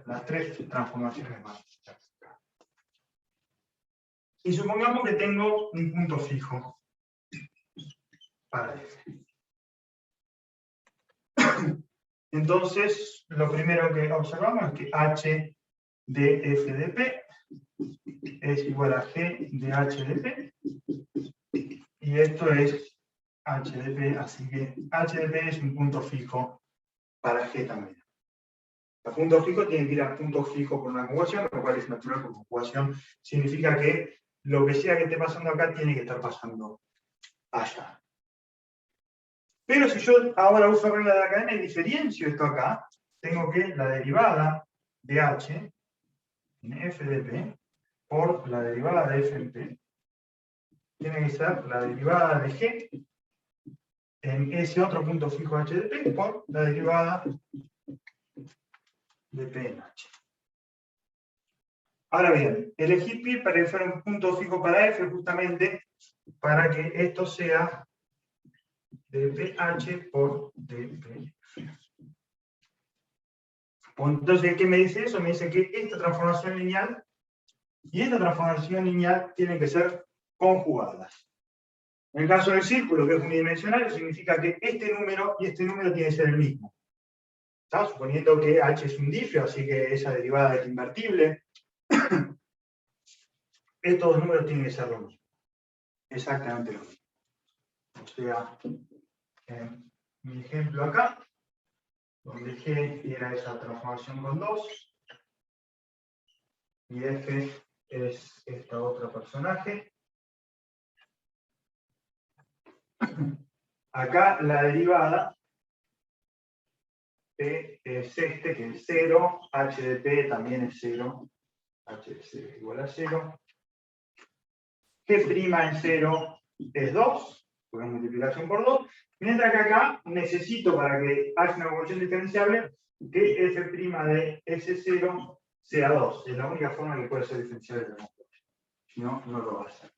Las tres transformaciones van. Y supongamos que tengo un punto fijo para F. Entonces, lo primero que observamos es que H de F de P es igual a G de H de P. Y esto es H de P, así que H de P es un punto fijo para G también. A punto fijo tienen que ir a punto fijo por una conjugación, lo cual es natural porque conjugación significa que lo que sea que esté pasando acá tiene que estar pasando allá. Pero si yo ahora uso regla de la cadena y diferencio esto acá, tengo que la derivada de h en f de p por la derivada de f en p tiene que ser la derivada de g en ese otro punto fijo h de p por la derivada de p en h. Ahora bien, elegí pi para que fuera un punto fijo para f justamente para que esto sea de ph por dp. Entonces, ¿qué me dice eso? Me dice que esta transformación lineal y esta transformación lineal tienen que ser conjugadas. En el caso del círculo, que es unidimensional, significa que este número y este número tienen que ser el mismo. ¿Está? Suponiendo que h es un difio, así que esa derivada es invertible. Estos dos números tienen que ser lo mismo. Exactamente lo mismo. O sea, en mi ejemplo acá, donde G era esa transformación con 2, y F es esta otra personaje. Acá la derivada P es este, que es 0, H de P también es 0, H de 0 es igual a 0. G' en 0 es 2, porque es multiplicación por 2, mientras que acá necesito, para que haya una convolución diferenciable, que f' de S0 sea 2. Es la única forma que puede ser diferenciable de la convolución. Si no, no lo va a hacer.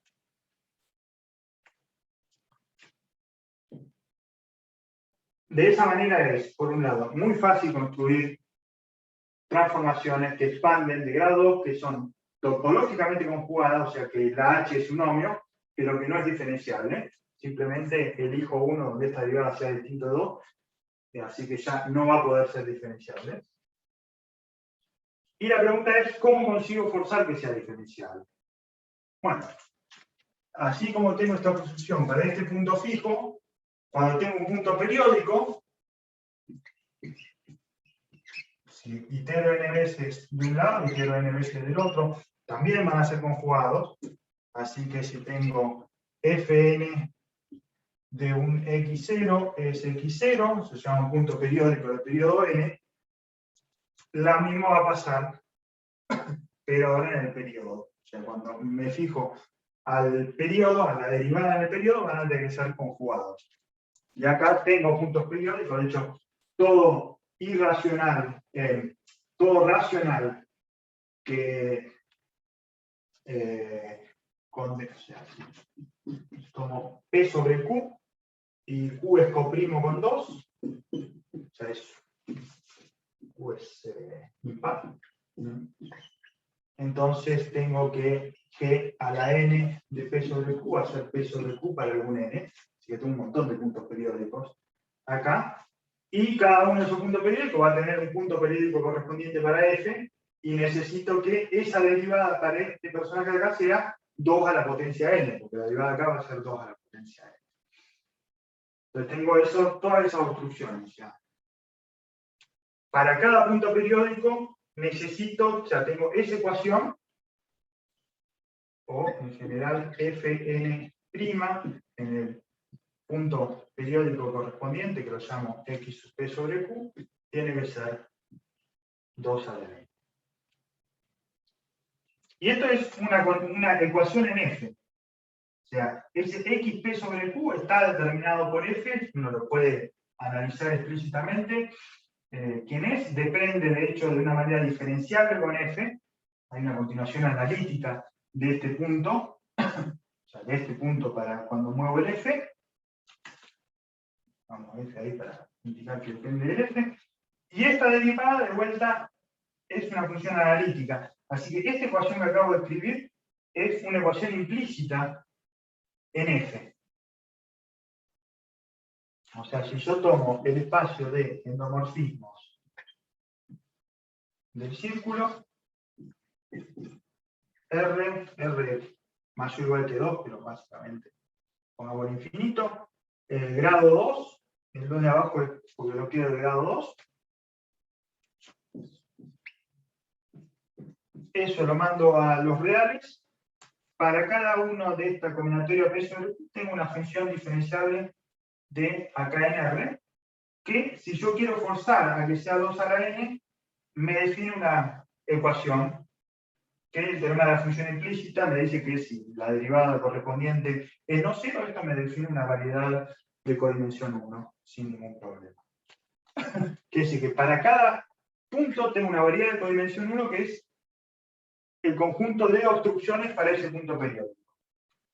De esa manera es, por un lado, muy fácil construir transformaciones que expanden de grado 2, que son topológicamente conjugadas, o sea que la h es un nomio, pero que no es diferenciable. Simplemente elijo uno donde esta derivada sea distinto de 2, así que ya no va a poder ser diferenciable. Y la pregunta es, ¿cómo consigo forzar que sea diferenciable? Bueno, así como tengo esta posición para este punto fijo, cuando tengo un punto periódico, si itero n veces de un lado, itero n veces del otro, también van a ser conjugados. Así que si tengo fn de un x0 es x0, se llama un punto periódico del periodo n, la misma va a pasar, pero ahora en el periodo. O sea, cuando me fijo al periodo, a la derivada del periodo, van a tener que ser conjugados. Y acá tengo puntos periódicos, de hecho, todo irracional, todo racional que o sea, tomo P sobre Q y Q es coprimo con 2, o sea, Q es impar. Entonces tengo que G a la n de P sobre Q va a ser P sobre Q para algún n, así que tengo un montón de puntos periódicos acá, y cada uno de esos puntos periódicos va a tener un punto periódico correspondiente para F, y necesito que esa derivada para este personaje de acá sea 2 a la potencia n, porque la derivada de acá va a ser 2 a la potencia n. Entonces tengo todas esas obstrucciones ya. Para cada punto periódico necesito, o sea, tengo esa ecuación, o en general Fn' en el punto periódico correspondiente, que lo llamo x sub p sobre q, tiene que ser 2 a la n. Y esto es una ecuación en f. O sea, ese xp sobre q está determinado por f, uno lo puede analizar explícitamente. ¿Quién es? Depende, de hecho, de una manera diferenciable con f. Hay una continuación analítica de este punto, o sea, de este punto para cuando muevo el f. Vamos a f ahí para indicar que depende del f. Y esta derivada, de vuelta, es una función analítica. Así que esta ecuación que acabo de escribir es una ecuación implícita en f. O sea, si yo tomo el espacio de endomorfismos del círculo, R mayor o igual que 2, pero básicamente pongo por infinito, el grado 2, el 2 de abajo es porque lo quiero de grado 2, eso lo mando a los reales. Para cada uno de esta combinatoria peso tengo una función diferenciable de acá en R, que si yo quiero forzar a que sea 2 a la n, me define una ecuación, que el teorema de la función implícita me dice que si la derivada correspondiente es no cero, esto me define una variedad de codimensión 1, sin ningún problema. Quiere decir que para cada punto tengo una variedad de codimensión 1 que es el conjunto de obstrucciones para ese punto periódico.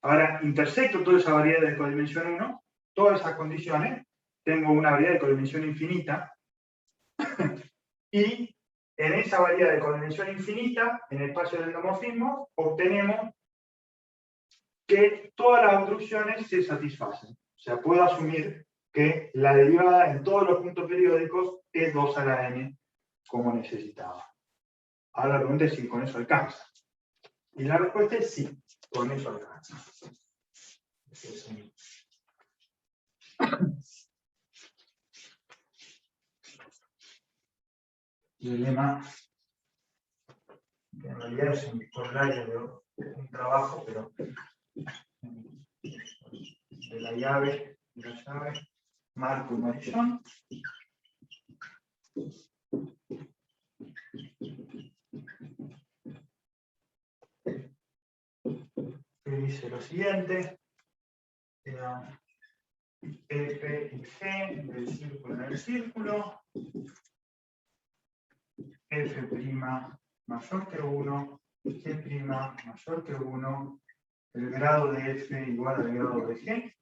Ahora intersecto toda esa variedad de codimensión 1, todas esas condiciones, tengo una variedad de codimensión infinita, y en esa variedad de codimensión infinita, en el espacio del endomorfismo, obtenemos que todas las obstrucciones se satisfacen. O sea, puedo asumir que la derivada en todos los puntos periódicos es 2 a la n, como necesitaba. Ahora la pregunta es si con eso alcanza. Y la respuesta es sí, con eso alcanza. Y el lema, que en realidad es un corolario de un trabajo, pero de la llave, Marco y Morillón. Que dice lo siguiente: F y G del círculo en el círculo, F' mayor que 1, G' mayor que 1, el grado de F igual al grado de G.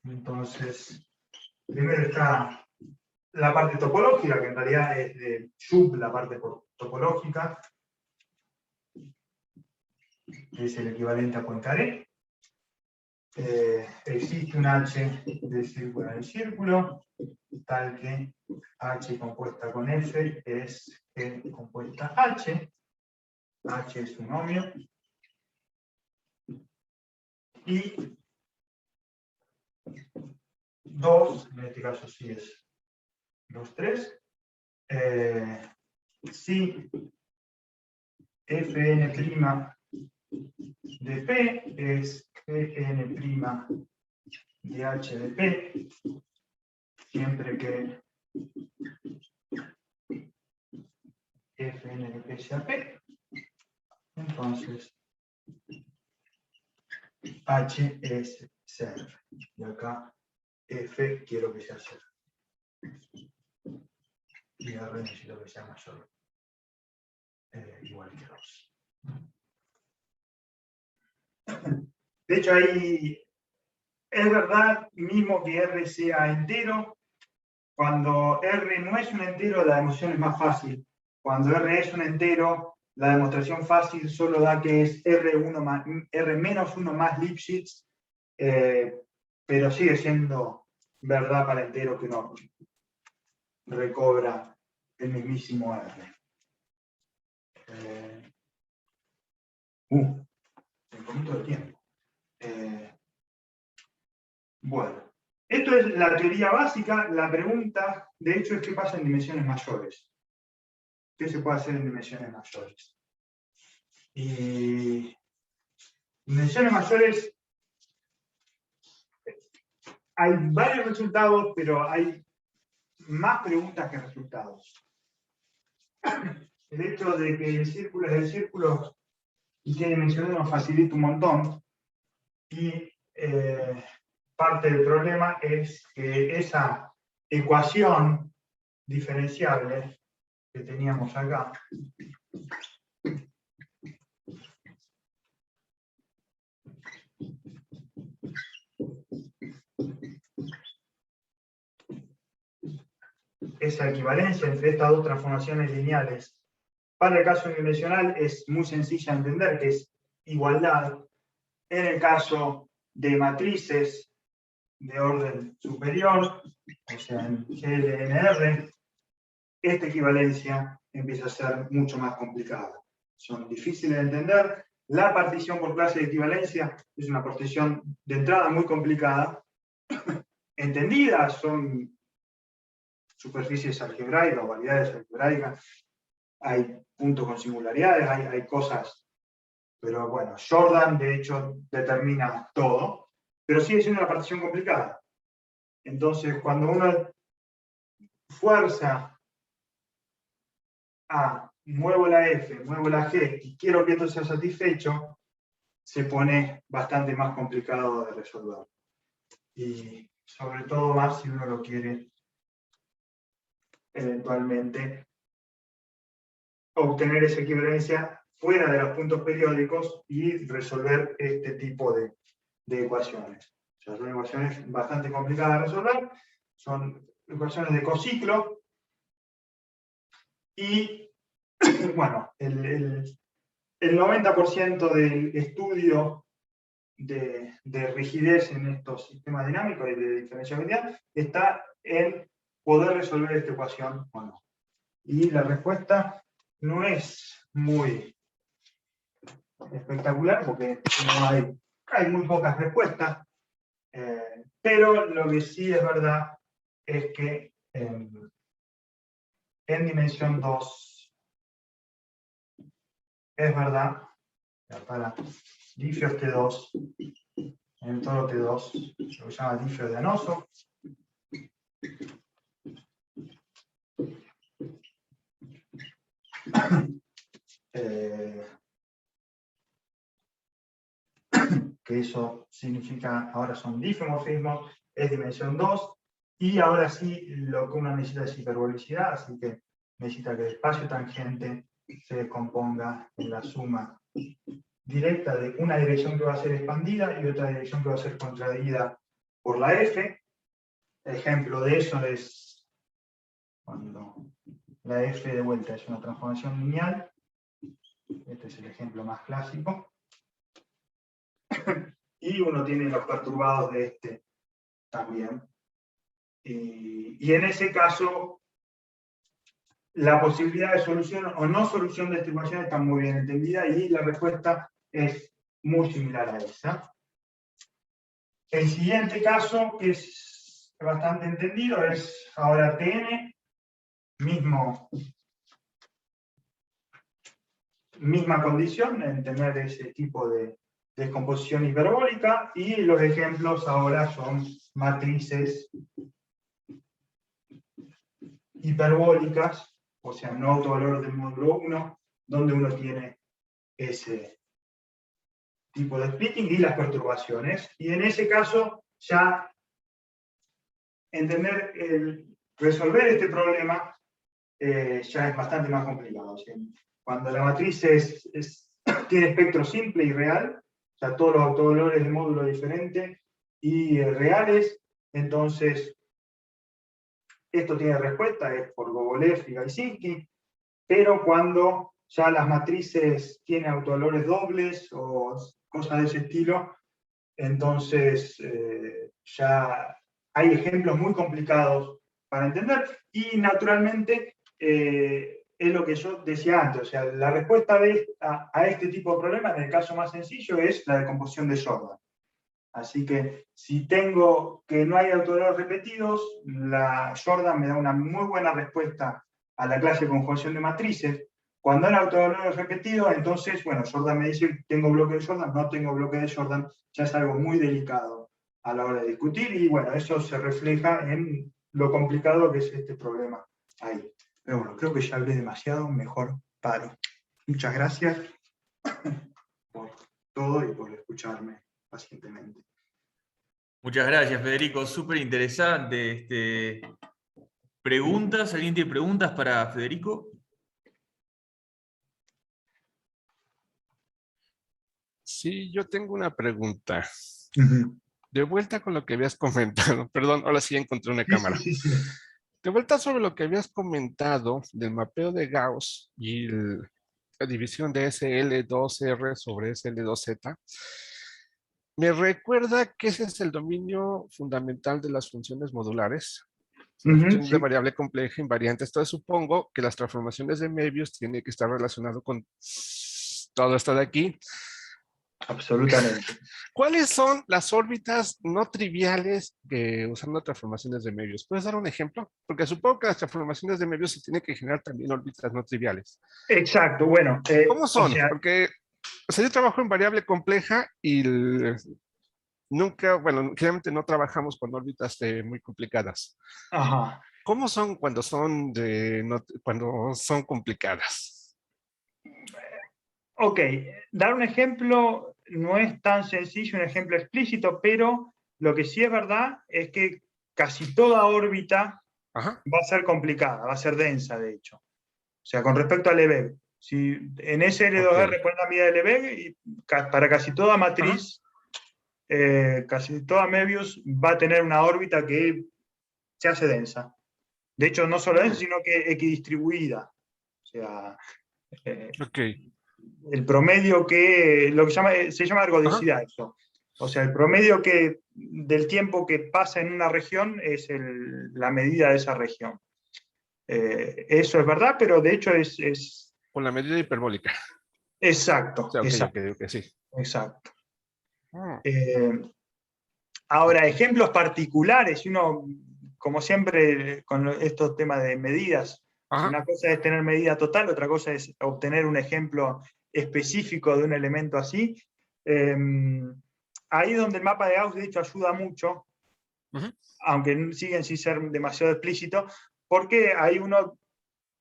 Entonces, primero está la parte topológica, que en realidad es de Schub, la parte topológica, que es el equivalente a Poincaré. Existe un H de círculo en el círculo, tal que H compuesta con F es G compuesta H. H es un ohmio. Y 2, en este caso sí es 2, 3. Si Fn' de P es Gn' de H de P, siempre que Fn de P sea P, entonces H es ser. Y acá F quiero que sea ser. Y R necesito que sea mayor, igual que 2. De hecho, ahí es verdad mismo que R sea entero. Cuando R no es un entero, la demostración es más fácil. Cuando R es un entero, la demostración fácil solo da que es R menos 1 más Lipschitz, pero sigue siendo verdad para entero que uno recobra el mismísimo R. Un poquito de tiempo. Bueno, esto es la teoría básica. La pregunta, de hecho, es qué pasa en dimensiones mayores. ¿Qué se puede hacer en dimensiones mayores? Y en dimensiones mayores hay varios resultados, pero hay más preguntas que resultados. El hecho de que el círculo es el círculo y tiene dimensión 1 facilita un montón. Y parte del problema es que esa ecuación diferenciable que teníamos acá, esa equivalencia entre estas dos transformaciones lineales, para el caso unidimensional es muy sencilla de entender, que es igualdad. En el caso de matrices de orden superior, o sea, en GLNR, esta equivalencia empieza a ser mucho más complicada. Son difíciles de entender. La partición por clase de equivalencia es una partición de entrada muy complicada. Entendida, son superficies algebraicas o validades algebraicas, hay puntos con singularidades, hay cosas, pero bueno, Jordan de hecho determina todo, pero sigue siendo una partición complicada. Entonces, cuando uno fuerza A, muevo la F, muevo la G y quiero que esto sea satisfecho, se pone bastante más complicado de resolver. Y sobre todo más si uno lo quiere eventualmente obtener esa equivalencia fuera de los puntos periódicos y resolver este tipo de ecuaciones. O sea, son ecuaciones bastante complicadas de resolver, son ecuaciones de cociclo y, bueno, el 90% del estudio de rigidez en estos sistemas dinámicos y de diferenciabilidad está en poder resolver esta ecuación o no. Y la respuesta no es muy espectacular porque no hay muy pocas respuestas, pero lo que sí es verdad es que en dimensión 2 es verdad, para Diffeos T2, en todo T2, lo que se llama Diffeo de Anoso, que eso significa, ahora son difeomorfismos, es dimensión 2, y ahora sí lo que uno necesita es hiperbolicidad, así que necesita que el espacio tangente se componga en la suma directa de una dirección que va a ser expandida y otra dirección que va a ser contraída por la F. Ejemplo de eso es cuando la F de vuelta es una transformación lineal. Este es el ejemplo más clásico. Y uno tiene los perturbados de este también. Y en ese caso, la posibilidad de solución o no solución de esta ecuación está muy bien entendida y la respuesta es muy similar a esa. El siguiente caso, que es bastante entendido, es ahora Tn, misma condición en tener ese tipo de descomposición hiperbólica, y los ejemplos ahora son matrices hiperbólicas, o sea, no autovalor del módulo 1, donde uno tiene ese tipo de splitting y las perturbaciones. Y en ese caso, ya resolver este problema ya es bastante más complicado. O sea, cuando la matriz tiene espectro simple y real, o sea, todos los autovalores del módulo diferente y reales, entonces esto tiene respuesta, es por Gogolev y Gaisinski, pero cuando ya las matrices tienen autovalores dobles o cosas de ese estilo, entonces ya hay ejemplos muy complicados para entender, y naturalmente es lo que yo decía antes, o sea, la respuesta a este tipo de problemas, en el caso más sencillo, es la decomposición de Jordan. Así que si tengo que no hay autovalores repetidos, la Jordan me da una muy buena respuesta a la clase de conjugación de matrices. Cuando hay autovalores repetidos, entonces, bueno, Jordan me dice, tengo bloque de Jordan, no tengo bloque de Jordan, ya es algo muy delicado a la hora de discutir, y bueno, eso se refleja en lo complicado que es este problema ahí. Pero bueno, creo que ya hablé demasiado, mejor paro. Muchas gracias por todo y por escucharme pacientemente. Muchas gracias, Federico. Súper interesante. ¿Preguntas? ¿Alguien tiene preguntas para Federico? Sí, yo tengo una pregunta. Uh-huh. De vuelta con lo que habías comentado, perdón, ahora sí encontré una cámara. Sí. De vuelta sobre lo que habías comentado del mapeo de Gauss y la división de SL2R sobre SL2Z, me recuerda que ese es el dominio fundamental de las funciones modulares, las funciones de Sí. variable compleja, invariantes. Entonces supongo que las transformaciones de Möbius tienen que estar relacionadas con todo esto de aquí. absolutamente. ¿Cuáles son las órbitas no triviales usando transformaciones de medios? ¿Puedes dar un ejemplo? Porque supongo que las transformaciones de medios se tienen que generar también órbitas no triviales. Exacto, bueno, ¿Cómo son? Porque yo trabajo en variable compleja y nunca, bueno, generalmente no trabajamos con órbitas muy complicadas. ajá. ¿Cómo son cuando cuando son complicadas? Ok, dar un ejemplo no es tan sencillo, un ejemplo explícito, pero lo que sí es verdad es que casi toda órbita Ajá. va a ser complicada, va a ser densa, de hecho. O sea, con respecto al Lebesgue. Si en SL2R ponen la medida de Lebesgue, y para casi toda matriz, casi toda Möbius va a tener una órbita que se hace densa. De hecho, no solo densa, sino que equidistribuida. O sea, el promedio lo que se llama ergodicidad, eso. O sea, el promedio del tiempo que pasa en una región es la medida de esa región. Eso es verdad, pero de hecho es... Con la medida hiperbólica. Exacto, O sea, exacto. sí. Exacto. Ahora, ejemplos particulares, uno, como siempre, con estos temas de medidas, una cosa es tener medida total, otra cosa es obtener un ejemplo específico de un elemento así. Ahí donde el mapa de Gauss, de hecho, ayuda mucho, aunque siguen sin ser demasiado explícito, porque ahí uno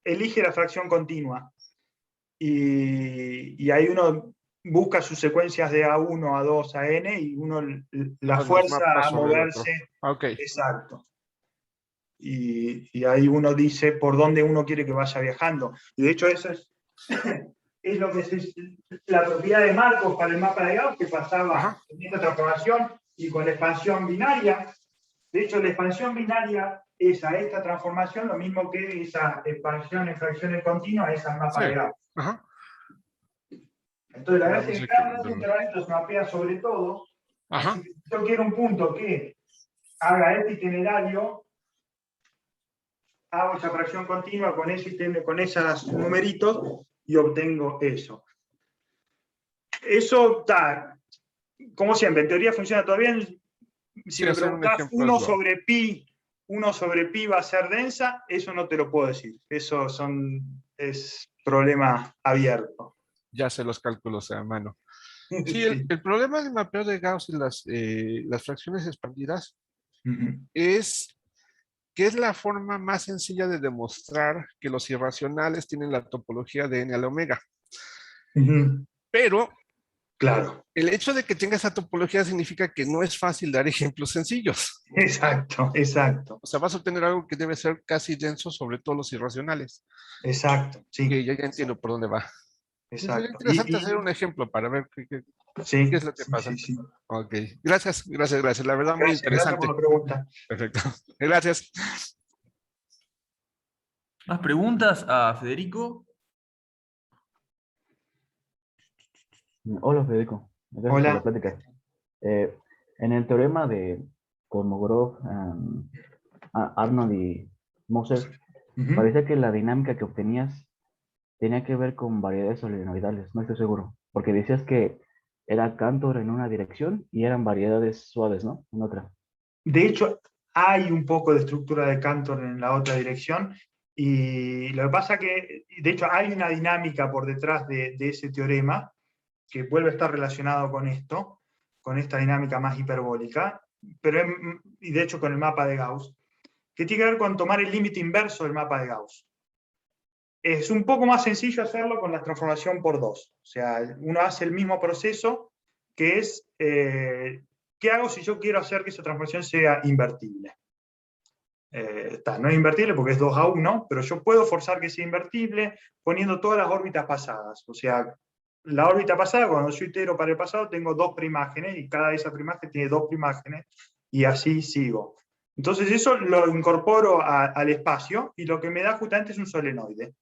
elige la fracción continua. Y ahí uno busca sus secuencias de A1, A2, a N, y uno la fuerza a moverse. Exacto. Y ahí uno dice por dónde uno quiere que vaya viajando. Y de hecho eso es lo que es la propiedad de Markov para el mapa de Gauss, que pasaba en esta transformación y con la expansión binaria. De hecho, la expansión binaria es a esta transformación lo mismo que esa expansión en fracciones continuas es al mapa de Gauss. Entonces, la gracia es que cada uno de estos intervalos se mapea sobre todo. Así que yo quiero un punto que haga este itinerario, hago esa fracción continua con esos numeritos y obtengo eso. Eso está, como siempre, en teoría funciona todo bien. Si me preguntás 1 sobre pi va a ser densa, eso no te lo puedo decir. Eso es problema abierto. Ya sé los cálculos a mano. Sí, el problema del mapeo de Gauss y las fracciones expandidas es que es la forma más sencilla de demostrar que los irracionales tienen la topología de n a la omega. Pero claro, el hecho de que tenga esa topología significa que no es fácil dar ejemplos sencillos. Exacto, exacto. O sea, vas a obtener algo que debe ser casi denso sobre todos los irracionales. Exacto, sí. Que ya entiendo por dónde va. Exacto. Sería interesante hacer un ejemplo para ver qué es lo que pasa. Sí. Ok, gracias. La verdad, muy interesante. Gracias por la pregunta. Perfecto. Gracias. ¿Más preguntas a Federico? Hola Federico, gracias por la plática. En el teorema de Kolmogorov, Arnold y Moser, parecía que la dinámica que obtenías tenía que ver con variedades solenoidales, no estoy seguro, porque decías que era Cantor en una dirección y eran variedades suaves, ¿no? En otra. De hecho, hay un poco de estructura de Cantor en la otra dirección, y lo que pasa que, de hecho, hay una dinámica por detrás de ese teorema que vuelve a estar relacionado con esto, con esta dinámica más hiperbólica, y de hecho con el mapa de Gauss, que tiene que ver con tomar el límite inverso del mapa de Gauss. Es un poco más sencillo hacerlo con la transformación por 2. O sea, uno hace el mismo proceso, que es, ¿qué hago si yo quiero hacer que esa transformación sea invertible? No es invertible porque es 2 a 1, pero yo puedo forzar que sea invertible poniendo todas las órbitas pasadas. O sea, la órbita pasada, cuando yo itero para el pasado, tengo 2 primágenes, y cada de esas primágenes tiene 2 primágenes, y así sigo. Entonces eso lo incorporo al espacio, y lo que me da justamente es un solenoide.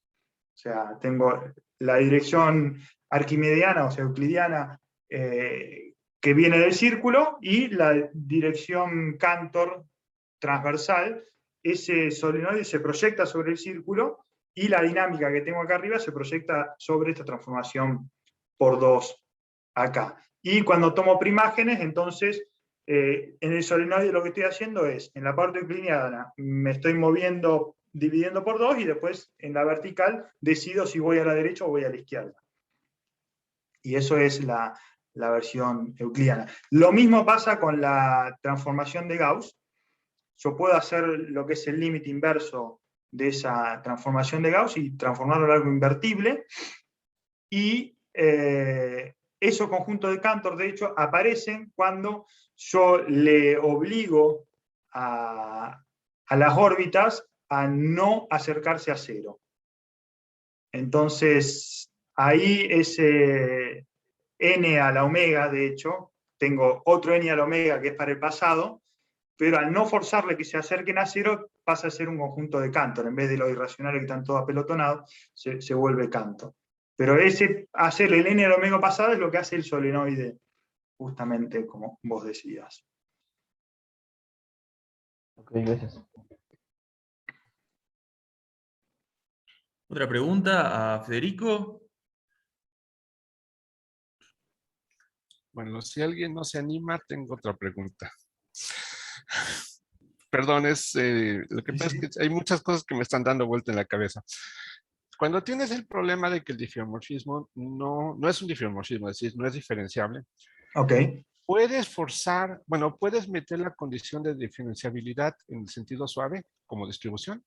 O sea, tengo la dirección arquimediana, o sea, euclidiana, que viene del círculo, y la dirección Cantor transversal. Ese solenoide se proyecta sobre el círculo, y la dinámica que tengo acá arriba se proyecta sobre esta transformación por 2 acá. Y cuando tomo primágenes, entonces, en el solenoide lo que estoy haciendo es, en la parte euclidiana, me estoy moviendo, dividiendo por 2, y después en la vertical decido si voy a la derecha o voy a la izquierda. Y eso es la versión euclidiana. Lo mismo pasa con la transformación de Gauss. Yo puedo hacer lo que es el límite inverso de esa transformación de Gauss y transformarlo en algo invertible, y esos conjuntos de Cantor, de hecho, aparecen cuando yo le obligo a las órbitas a no acercarse a cero. Entonces, ahí ese n a la omega, de hecho, tengo otro n a la omega que es para el pasado, pero al no forzarle que se acerquen a cero, pasa a ser un conjunto de Cantor. En vez de los irracionales que están todos apelotonados, se vuelve Cantor. Pero hacerle el n a la omega pasado es lo que hace el solenoide, justamente como vos decías. Ok, gracias. ¿Otra pregunta a Federico? Bueno, si alguien no se anima, tengo otra pregunta. Perdón, lo que pasa es que hay muchas cosas que me están dando vuelta en la cabeza. Cuando tienes el problema de que el diffeomorfismo no es un diffeomorfismo, es decir, no es diferenciable, Ok. puedes forzar, bueno, puedes meter la condición de diferenciabilidad en el sentido suave como distribución.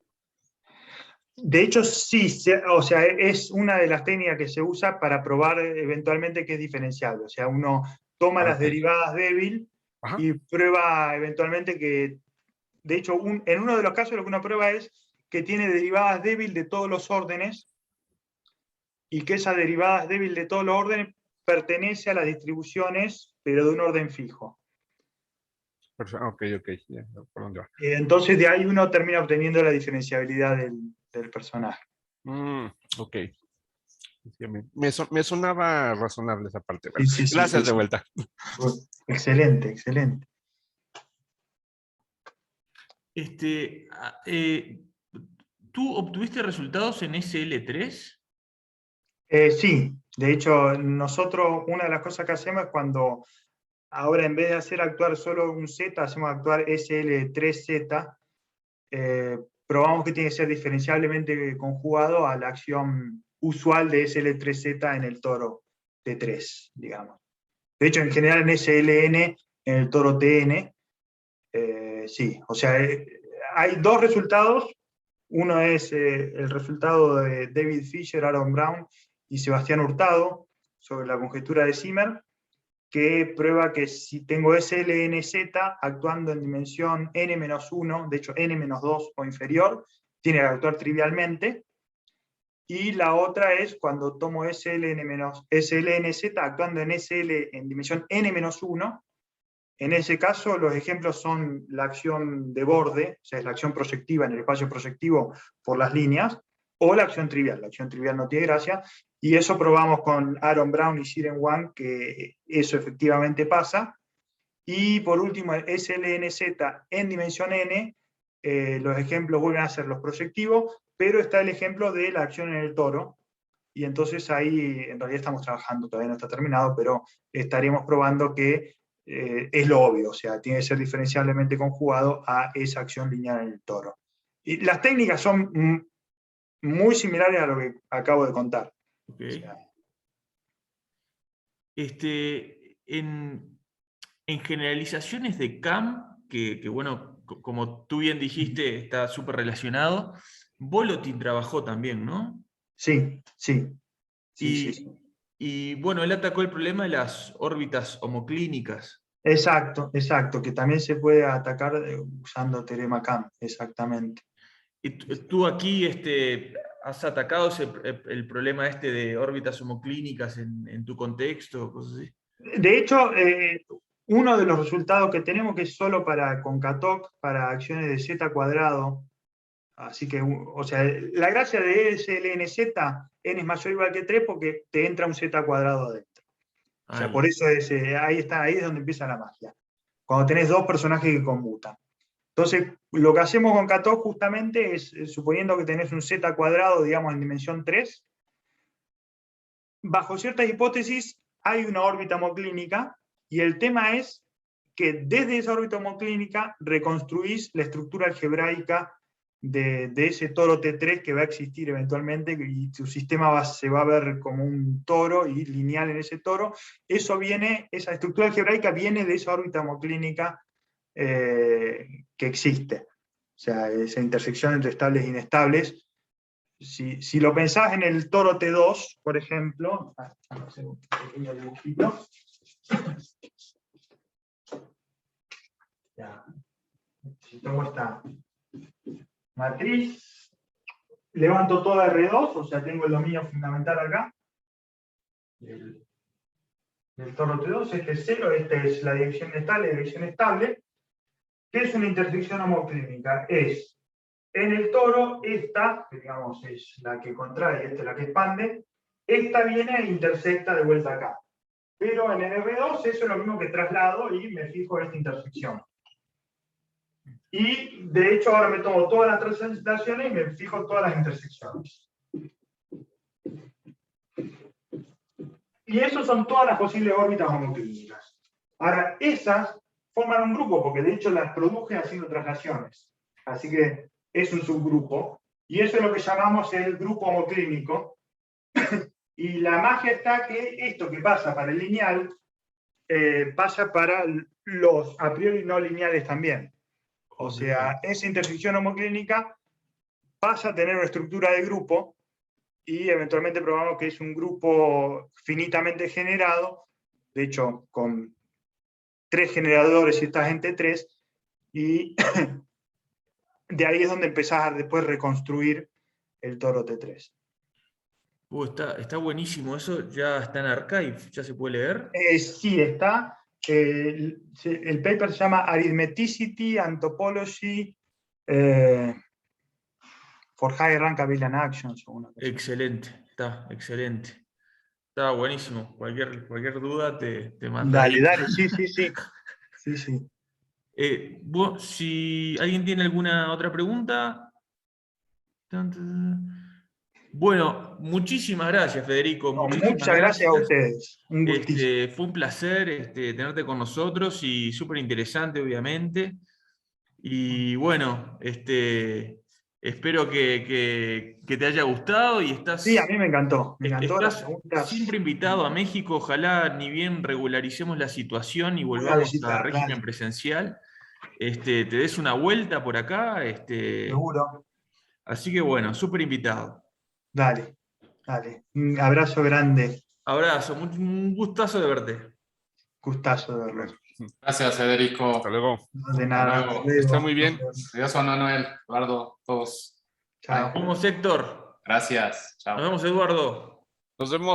De hecho, sí, o sea, es una de las técnicas que se usa para probar eventualmente que es diferenciable. O sea, uno toma las derivadas débil y prueba eventualmente que, de hecho, en uno de los casos lo que uno prueba es que tiene derivadas débil de todos los órdenes, y que esas derivadas débil de todos los órdenes pertenece a las distribuciones, pero de un orden fijo. Ok, ya, ¿por dónde va? Entonces de ahí uno termina obteniendo la diferenciabilidad del personaje. Ok. Me sonaba razonable esa parte. Bueno, Sí, gracias de vuelta. Excelente, excelente. ¿Tú obtuviste resultados en SL3? Sí, de hecho, nosotros una de las cosas que hacemos es cuando ahora en vez de hacer actuar solo un Z, hacemos actuar SL3Z, probamos que tiene que ser diferenciablemente conjugado a la acción usual de SL3Z en el toro T3, digamos. De hecho, en general en SLN, en el toro TN, sí, o sea, hay dos resultados. Uno es el resultado de David Fisher, Aaron Brown y Sebastián Hurtado sobre la conjetura de Zimmer, que prueba que si tengo SLNZ actuando en dimensión n-1, de hecho n-2 o inferior, tiene que actuar trivialmente. Y la otra es cuando tomo SLNZ actuando en SL en dimensión n-1. En ese caso, los ejemplos son la acción de borde, o sea, es la acción proyectiva en el espacio proyectivo por las líneas, o la acción trivial. La acción trivial no tiene gracia, y eso probamos con Aaron Brown y Siren Wang, que eso efectivamente pasa. Y por último, el SLNZ en dimensión n, los ejemplos vuelven a ser los proyectivos, pero está el ejemplo de la acción en el toro, y entonces ahí en realidad estamos trabajando, todavía no está terminado, pero estaremos probando que es lo obvio, o sea, tiene que ser diferenciablemente conjugado a esa acción lineal en el toro. Y las técnicas son muy similares a lo que acabo de contar. Okay. O sea, en generalizaciones de CAM, que bueno, como tú bien dijiste, está súper relacionado, Volotin trabajó también, ¿no? Sí, sí. Y bueno, él atacó el problema de las órbitas homoclínicas. Exacto, exacto, que también se puede atacar usando teorema CAM, exactamente. Y tú aquí has atacado el problema de órbitas homoclínicas en tu contexto, cosas así. De hecho, uno de los resultados que tenemos, que es solo con Katoc, para acciones de z cuadrado, así que, o sea, la gracia de SLNZ, n es mayor o igual que 3 porque te entra un z cuadrado adentro. O sea, por eso ahí es donde empieza la magia. Cuando tenés dos personajes que conmutan. Entonces, lo que hacemos con Katoc justamente es, suponiendo que tenés un z cuadrado, digamos, en dimensión 3, bajo ciertas hipótesis, hay una órbita homoclínica y el tema es que desde esa órbita homoclínica reconstruís la estructura algebraica de ese toro T3 que va a existir eventualmente, y tu sistema se va a ver como un toro y lineal en ese toro. Esa estructura algebraica viene de esa órbita homoclínica que existe. O sea, esa intersección entre estables e inestables. Si lo pensás en el toro T2, por ejemplo, vamos a hacer un pequeño dibujito. Ya. Si tomo esta matriz, levanto toda R2, o sea, tengo el dominio fundamental acá, del toro T2, este es 0, esta es la dirección estable. ¿Qué es una intersección homoclínica? Es, en el toro, esta, que digamos es la que contrae, esta es la que expande, esta viene e intersecta de vuelta acá. Pero en el R2 eso es lo mismo que traslado y me fijo en esta intersección. Y de hecho ahora me tomo todas las translaciones y me fijo en todas las intersecciones. Y esas son todas las posibles órbitas homoclínicas. Ahora, esas forman un grupo, porque de hecho las produje haciendo traslaciones. Así que es un subgrupo. Y eso es lo que llamamos el grupo homoclínico. Y la magia está que esto que pasa para el lineal, pasa para los a priori no lineales también. O sea, esa intersección homoclínica pasa a tener una estructura de grupo y eventualmente probamos que es un grupo finitamente generado, de hecho con 3 generadores y estás en T3, y de ahí es donde empezás a después reconstruir el toro T3. Está buenísimo, eso ya está en Archive, ya se puede leer. Sí, está. El paper se llama Arithmeticity and Topology for High Rank Abelian Actions. Excelente, está excelente. Está buenísimo. Cualquier duda te mando. Dale, sí. Si alguien tiene alguna otra pregunta. Bueno, muchísimas gracias, Federico. Muchas gracias a ustedes. Un gustísimo. Fue un placer tenerte con nosotros y súper interesante, obviamente. Y bueno, espero que te haya gustado y estás... Sí, a mí me encantó. Estás siempre invitado a México. Ojalá ni bien regularicemos la situación y volvamos a régimen presencial, te des una vuelta por acá. Seguro. Así que bueno, súper invitado. Dale. Un abrazo grande. Abrazo, un gustazo de verte. Gustazo de verlo. Gracias, Federico. Hasta luego. No, de nada. Hasta luego. Está muy bien. Adiós, Juan Manuel, Eduardo, todos. Chao. Nos vemos, Héctor. Gracias. Chao. Nos vemos, Eduardo. Nos vemos.